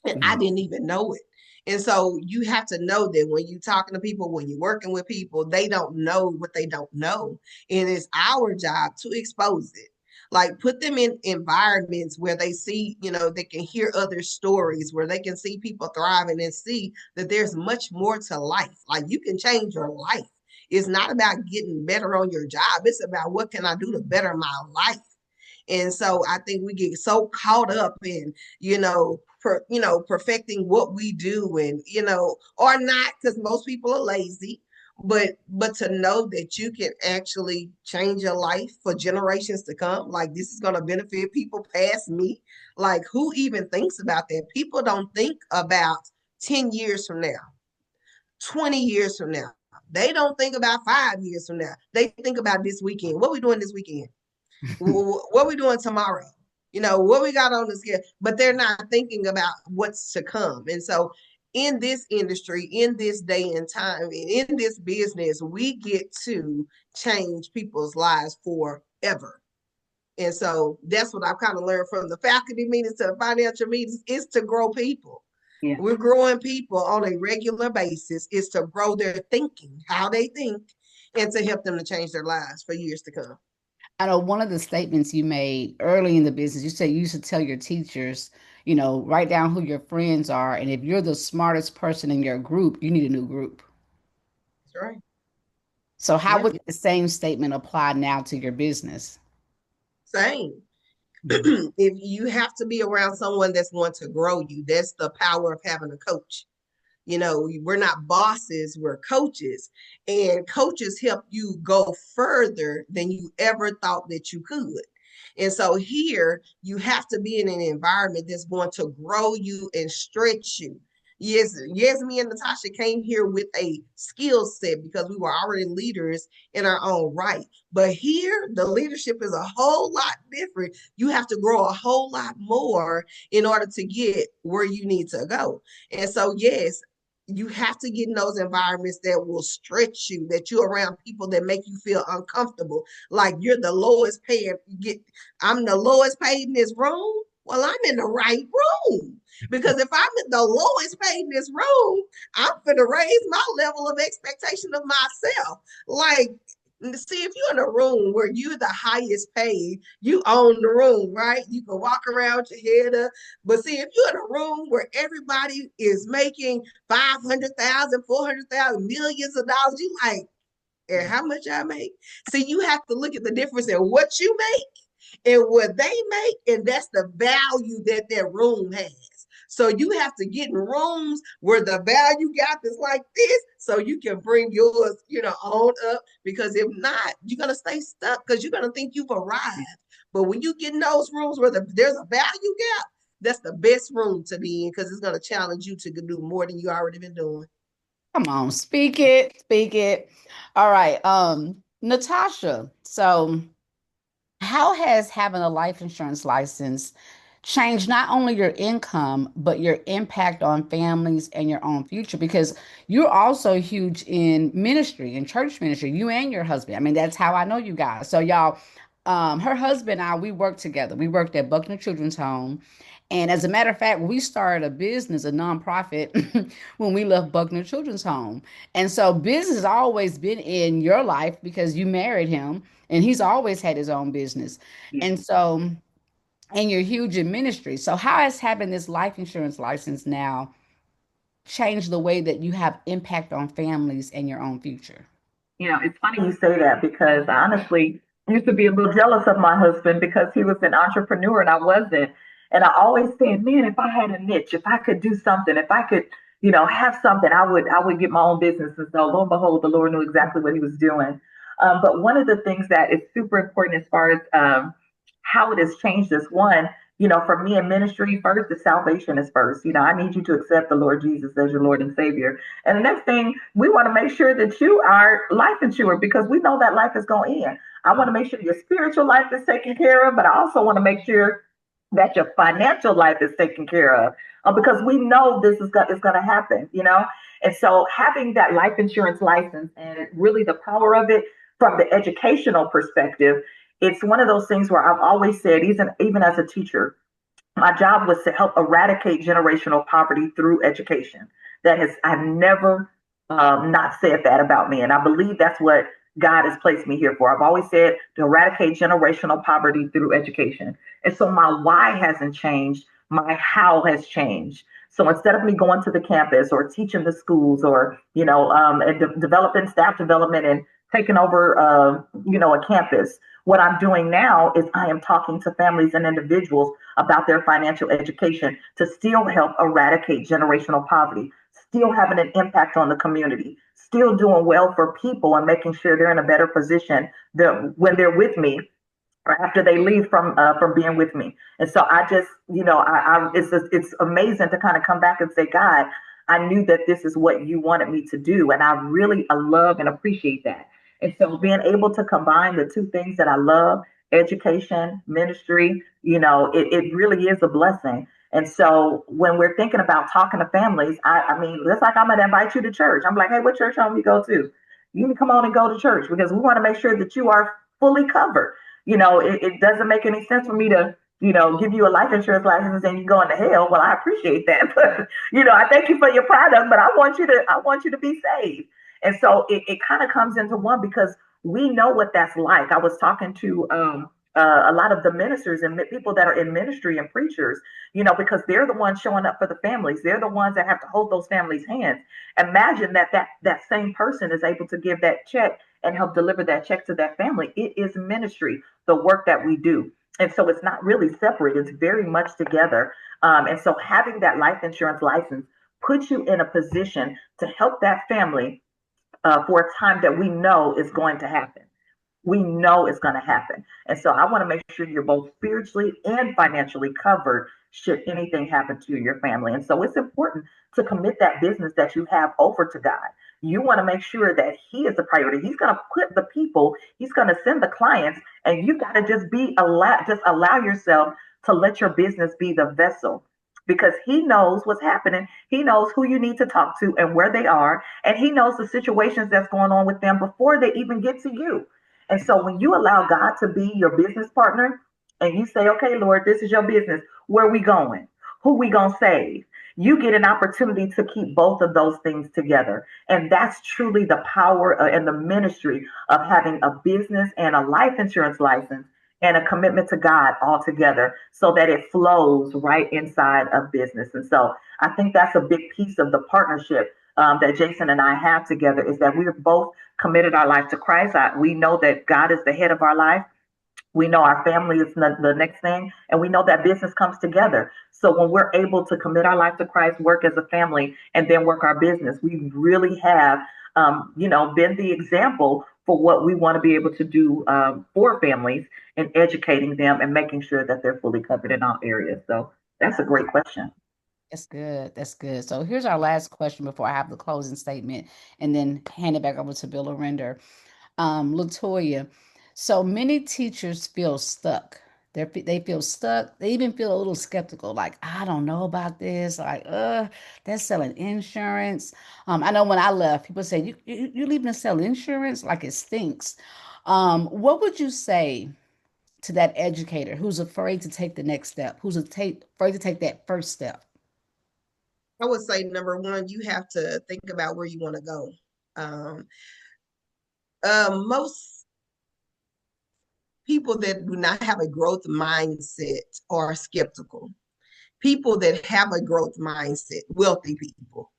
And I didn't even know it. And so you have to know that when you're talking to people, when you're working with people, they don't know what they don't know. And it's our job to expose it. Like put them in environments where they see, they can hear other stories, where they can see people thriving and see that there's much more to life. Like you can change your life. It's not about getting better on your job. It's about what can I do to better my life. And so I think we get so caught up in, perfecting what we do and, or not, because most people are lazy, but to know that you can actually change your life for generations to come. Like this is going to benefit people past me. Like who even thinks about that? People don't think about 10 years from now, 20 years from now. They don't think about 5 years from now. They think about this weekend. What we doing this weekend? What we doing tomorrow? What we got on the schedule, but they're not thinking about what's to come. And so in this industry, in this day and time, and in this business, we get to change people's lives forever. And so that's what I've kind of learned from the faculty meetings to the financial meetings, is to grow people. Yeah. We're growing people on a regular basis, is to grow their thinking, how they think, and to help them to change their lives for years to come. I know one of the statements you made early in the business, you said you used to tell your teachers, write down who your friends are. And if you're the smartest person in your group, you need a new group. That's right. So how would the same statement apply now to your business? Same. If you have to be around someone that's going to grow you, that's the power of having a coach. We're not bosses, we're coaches, and coaches help you go further than you ever thought that you could. And so here you have to be in an environment that's going to grow you and stretch you. Yes, me and Natasha came here with a skill set because we were already leaders in our own right. But here, the leadership is a whole lot different. You have to grow a whole lot more in order to get where you need to go. And so, yes, you have to get in those environments that will stretch you, that you're around people that make you feel uncomfortable. Like you're the lowest paid. I'm the lowest paid in this room. Well, I'm in the right room, because if I'm the lowest paid in this room, I'm going to raise my level of expectation of myself. Like, see, if you're in a room where you're the highest paid, you own the room, right? You can walk around with your head up. But see, if you're in a room where everybody is making 500,000, 400,000, millions of dollars, you like, and how much I make? See, you have to look at the difference in what you make and what they make, and that's the value that their room has. So you have to get in rooms where the value gap is like this, so you can bring yours, on up. Because if not, you're gonna stay stuck because you're gonna think you've arrived. But when you get in those rooms where there's a value gap, that's the best room to be in, because it's gonna challenge you to do more than you already been doing. Come on, speak it, speak it. All right, Natasha. So, how has having a life insurance license changed not only your income, but your impact on families and your own future? Because you're also huge in ministry, in church ministry, you and your husband. I mean, that's how I know you guys. So y'all, her husband and I, we worked together. We worked at Buckner Children's Home. And as a matter of fact, we started a business, a nonprofit, when we left Buckner Children's Home. And so business has always been in your life because you married him, and he's always had his own business. And so, and you're huge in ministry. So how has having this life insurance license now changed the way that you have impact on families and your own future? It's funny you say that, because I honestly used to be a little jealous of my husband because he was an entrepreneur and I wasn't. And I always said, man, if I had a niche, if I could do something, if I could, have something, I would get my own business. And so lo and behold, the Lord knew exactly what he was doing. But one of the things that is super important as far as how it has changed us, one, for me in ministry, first, the salvation is first. I need you to accept the Lord Jesus as your Lord and Savior. And the next thing, we want to make sure that you are life insured, because we know that life is going to end. I want to make sure your spiritual life is taken care of, but I also want to make sure that your financial life is taken care of, because we know this is going to happen, you know. And so having that life insurance license and really the power of it from the educational perspective, it's one of those things where I've always said, even as a teacher, my job was to help eradicate generational poverty through education. I've never not said that about me. And I believe that's what God has placed me here for. I've always said to eradicate generational poverty through education. And so my why hasn't changed, my how has changed. So instead of me going to the campus or teaching the schools or, developing staff development and taking over, a campus, what I'm doing now is I am talking to families and individuals about their financial education to still help eradicate generational poverty, still having an impact on the community, still doing well for people and making sure they're in a better position when they're with me or after they leave from being with me. And so I just, it's amazing to kind of come back and say, God, I knew that this is what you wanted me to do. And I love and appreciate that. And so being able to combine the two things that I love, education, ministry, it really is a blessing. And so when we're thinking about talking to families, I mean, it's like I'm going to invite you to church. I'm like, hey, what church home you go to? You can come on and go to church because we want to make sure that you are fully covered. It doesn't make any sense for me to, give you a life insurance license and you go into hell. Well, I appreciate that. But, I thank you for your product, but I want you to be saved. And so it kind of comes into one because we know what that's like. I was talking to a lot of the ministers and people that are in ministry and preachers, because they're the ones showing up for the families. They're the ones that have to hold those families' hands. Imagine that same person is able to give that check and help deliver that check to that family. It is ministry, the work that we do. And so it's not really separate. It's very much together. And so having that life insurance license puts you in a position to help that family for a time that we know is going to happen. We know it's going to happen. And so I want to make sure you're both spiritually and financially covered should anything happen to your family. And so it's important to commit that business that you have over to God. You want to make sure that He is the priority. He's going to put the people, He's going to send the clients, and you got to just allow yourself to let your business be the vessel, because He knows what's happening. He knows who you need to talk to and where they are. And He knows the situations that's going on with them before they even get to you. And so when you allow God to be your business partner and you say, okay, Lord, this is your business. Where are we going? Who we going to save? You get an opportunity to keep both of those things together. And that's truly the power and the ministry of having a business and a life insurance license and a commitment to God all together so that it flows right inside of business. And so I think that's a big piece of the partnership that Jason and I have together, is that we're both committed our life to Christ. We know that God is the head of our life. We know our family is the next thing, and we know that business comes together. So when we're able to commit our life to Christ, work as a family, and then work our business, we really have, been the example for what we want to be able to do for families and educating them and making sure that they're fully covered in all areas. So that's a great question. That's good. That's good. So here's our last question before I have the closing statement and then hand it back over to Bill Arender. Latoya, so many teachers feel stuck. They feel stuck. They even feel a little skeptical, like, I don't know about this. Like, they're selling insurance. I know when I left, people say, you leaving to sell insurance? Like it stinks. What would you say to that educator who's afraid to take the next step, who's afraid to take that first step? I would say, number one, you have to think about where you want to go. Most people that do not have a growth mindset are skeptical. People that have a growth mindset, wealthy people,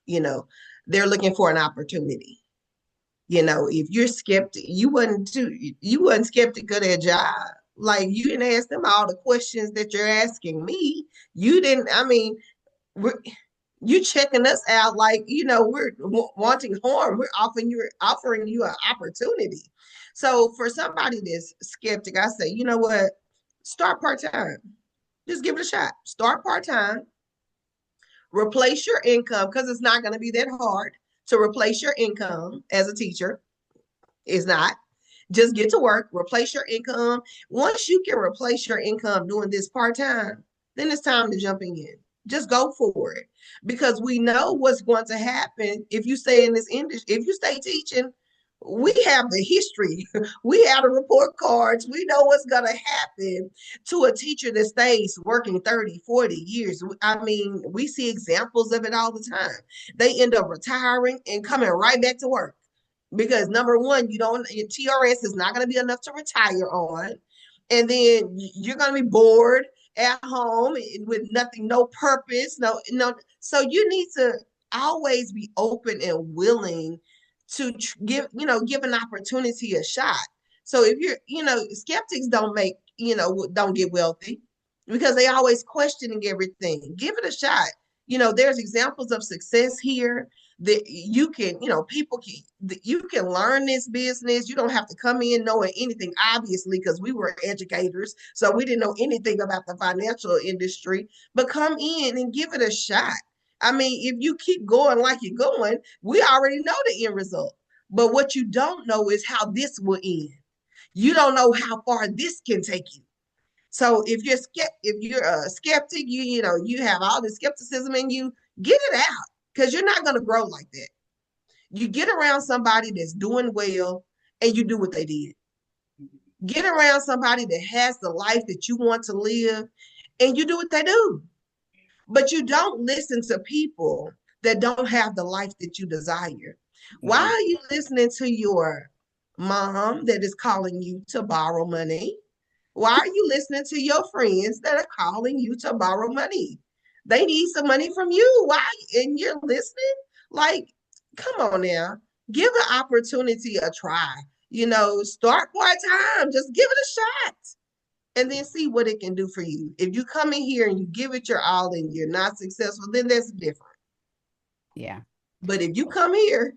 they're looking for an opportunity. If you're skeptic, you wasn't skeptical of their job. Like, you didn't ask them all the questions that you're asking me. You didn't, I mean, you checking us out like, we're wanting harm. We're offering you an opportunity. So for somebody that's skeptic, I say, you know what? Start part-time. Just give it a shot. Start part-time. Replace your income, because it's not going to be that hard to replace your income as a teacher. It's not. Just get to work, replace your income. Once you can replace your income doing this part-time, then it's time to jump in. Just go for it because we know what's going to happen if you stay in this industry. If you stay teaching, we have the history, we have the report cards, we know what's going to happen to a teacher that stays working 30, 40 years. I mean, we see examples of it all the time. They end up retiring and coming right back to work because number one, you don't, your TRS is not going to be enough to retire on. And then you're going to be bored at home with nothing, no purpose, no. So you need to always be open and willing to give an opportunity a shot. So if you're, skeptics don't get wealthy because they always questioning everything. Give it a shot. There's examples of success here that you can, people can, you can learn this business. You don't have to come in knowing anything, obviously, because we were educators, so we didn't know anything about the financial industry, but come in and give it a shot. I mean, if you keep going like you're going, we already know the end result. But what you don't know is how this will end. You don't know how far this can take you. So if you're a skeptic, you have all the skepticism in you, get it out because you're not going to grow like that. You get around somebody that's doing well and you do what they did. Get around somebody that has the life that you want to live and you do what they do. But you don't listen to people that don't have the life that you desire. Why are you listening to your mom that is calling you to borrow money? Why are you listening to your friends that are calling you to borrow money? They need some money from you. Why? And you're listening? Like, come on now. Give the opportunity a try. Start part-time. Just give it a shot and then see what it can do for you. If you come in here and you give it your all and you're not successful, then that's different. Yeah. But if you come here,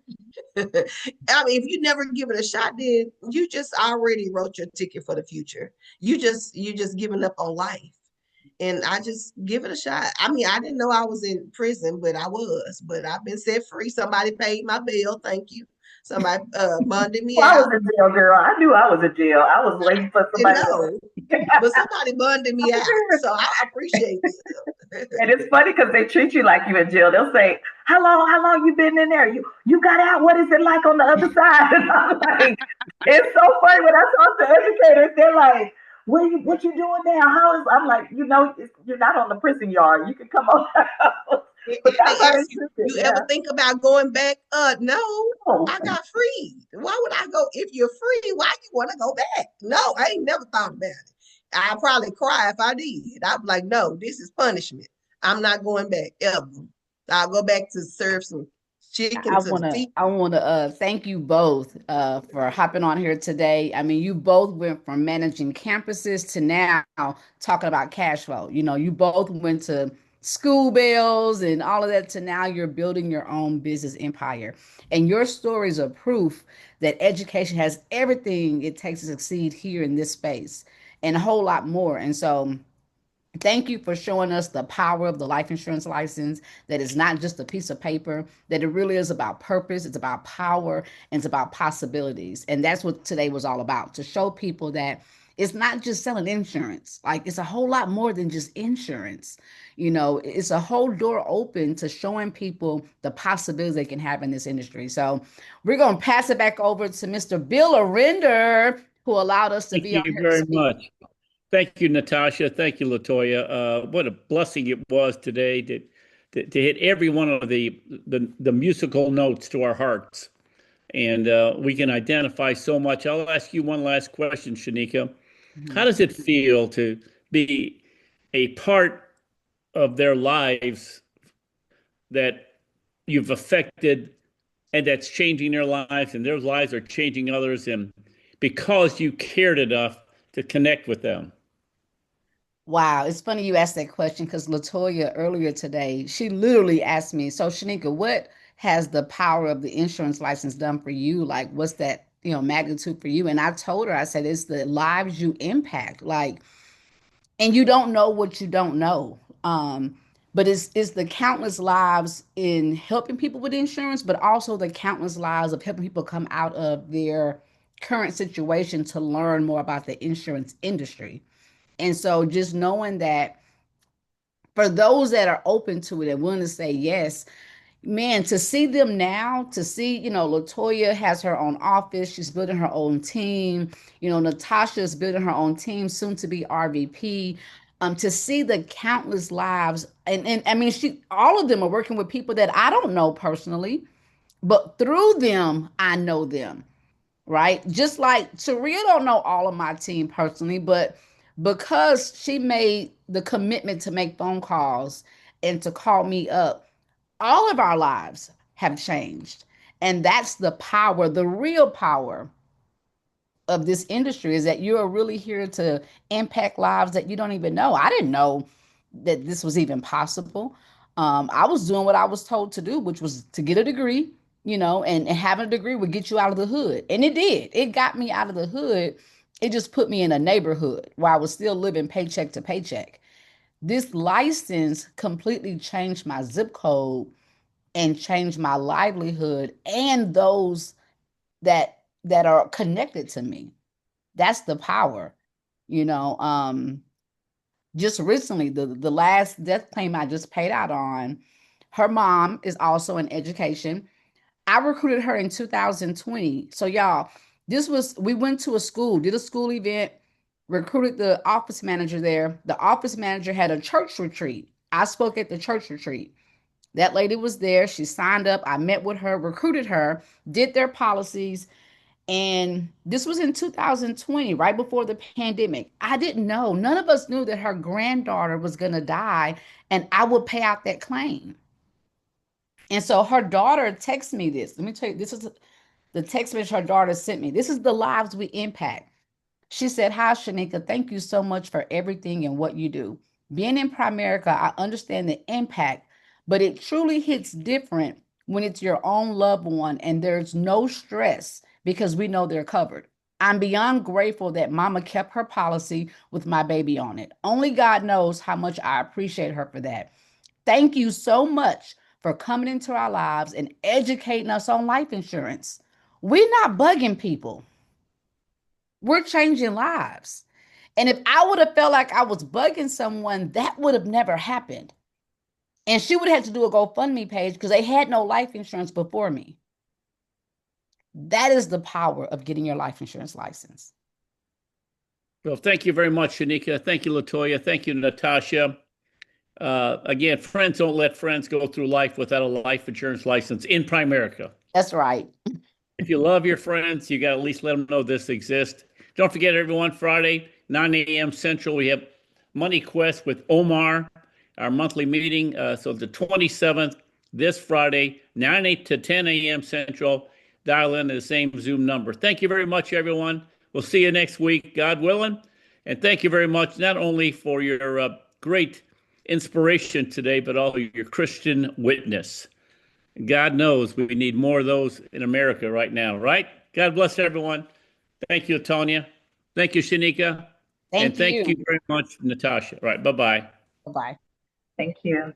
I mean, if you never give it a shot, then you just already wrote your ticket for the future. You just giving up on life. And I just give it a shot. I mean, I didn't know I was in prison, but I was. But I've been set free. Somebody paid my bill. Thank you. Somebody bonded me I out. was in jail, girl. I knew I was in jail. I was waiting for somebody. No, but somebody bonded me out. So I appreciate it. And it's funny because they treat you like you in jail. They'll say, how long you been in there? You got out. What is it like on the other side? And I'm like, it's so funny when I talk to educators. They're like, what you doing now? I'm like, you're not on the prison yard. You can come on out. But that's how they treat it. You ever think about going back? No, I got free. Why would I go? If you're free, why you want to go back? No, I ain't never thought about it. I'd probably cry if I did. I'd be like, no, this is punishment. I'm not going back ever. I'll go back to serve some chicken to the people. I wanna thank you both for hopping on here today. I mean, you both went from managing campuses to now talking about cash flow. You both went to school bells and all of that to now you're building your own business empire. And your stories are proof that education has everything it takes to succeed here in this space and a whole lot more. And so thank you for showing us the power of the life insurance license, that it's not just a piece of paper, that it really is about purpose, it's about power, and it's about possibilities. And that's what today was all about, to show people that it's not just selling insurance. Like, it's a whole lot more than just insurance. It's a whole door open to showing people the possibilities they can have in this industry. So we're going to pass it back over to Mr. Bill Arender, who allowed us to be on here. Thank you very much. Thank you, Natasha. Thank you, Latoya. What a blessing it was today to hit every one of the musical notes to our hearts. And we can identify so much. I'll ask you one last question, Shanika. Mm-hmm. How does it feel to be a part of their lives that you've affected and that's changing their lives and their lives are changing others, and because you cared enough to connect with them? Wow, it's funny you asked that question because Latoya earlier today, she literally asked me, so Shanika, what has the power of the insurance license done for you? Like, what's that, magnitude for you? And I told her, I said, it's the lives you impact. Like, and you don't know what you don't know. But it's the countless lives in helping people with insurance, but also the countless lives of helping people come out of their current situation to learn more about the insurance industry. And so just knowing that For those that are open to it and willing to say yes, man, to see them now, to see, Latoya has her own office, she's building her own team. Natasha is building her own team, soon to be RVP. To see the countless lives, and I mean, all of them are working with people that I don't know personally, but through them, I know them, right? Just like Taria don't know all of my team personally, but because she made the commitment to make phone calls and to call me up, all of our lives have changed. And that's the power, the real power of this industry, is that you're really here to impact lives that you don't even know. I didn't know that this was even possible. I was doing what I was told to do, which was to get a degree, and having a degree would get you out of the hood. And it did. It got me out of the hood. It just put me in a neighborhood where I was still living paycheck to paycheck. This license completely changed my zip code and changed my livelihood and those that are connected to me. That's the power. you know um just recently, the last death claim I just paid out on, her mom is also in education. I recruited her in 2020. So y'all, we went to a school, did a school event, recruited the office manager there. The office manager had a church retreat. I spoke at the church retreat. That lady was there. She signed up. I met with her, recruited her, did their policies. And this was in 2020, right before the pandemic. I didn't know. None of us knew that her granddaughter was going to die and I would pay out that claim. And so her daughter texted me this. Let me tell you, this is the text message her daughter sent me. This is the lives we impact. She said, "Hi, Shanika. Thank you so much for everything and what you do. Being in Primerica, I understand the impact, but it truly hits different when it's your own loved one and there's no stress because we know they're covered. I'm beyond grateful that Mama kept her policy with my baby on it. Only God knows how much I appreciate her for that. Thank you so much for coming into our lives and educating us on life insurance. We're not bugging people. We're changing lives. And if I would have felt like I was bugging someone, that would have never happened. And she would have had to do a GoFundMe page because they had no life insurance before me. That is the power of getting your life insurance license." Well, thank you very much, Shanika. Thank you, Latoya. Thank you, Natasha. Again, friends don't let friends go through life without a life insurance license in Primerica. That's right. If you love your friends, you got to at least let them know this exists. Don't forget, everyone, Friday, 9 a.m. Central, we have Money Quest with Omar, our monthly meeting. So the 27th, this Friday, 9 to 10 a.m. Central, dial in to the same Zoom number. Thank you very much, everyone. We'll see you next week, God willing. And thank you very much, not only for your great inspiration today, but also your Christian witness. God knows we need more of those in America right now, right? God bless everyone. Thank you, Tonya. Thank you, Shanika. And Thank thank you you. very much, Natasha. All right, bye-bye. Bye-bye. Thank you.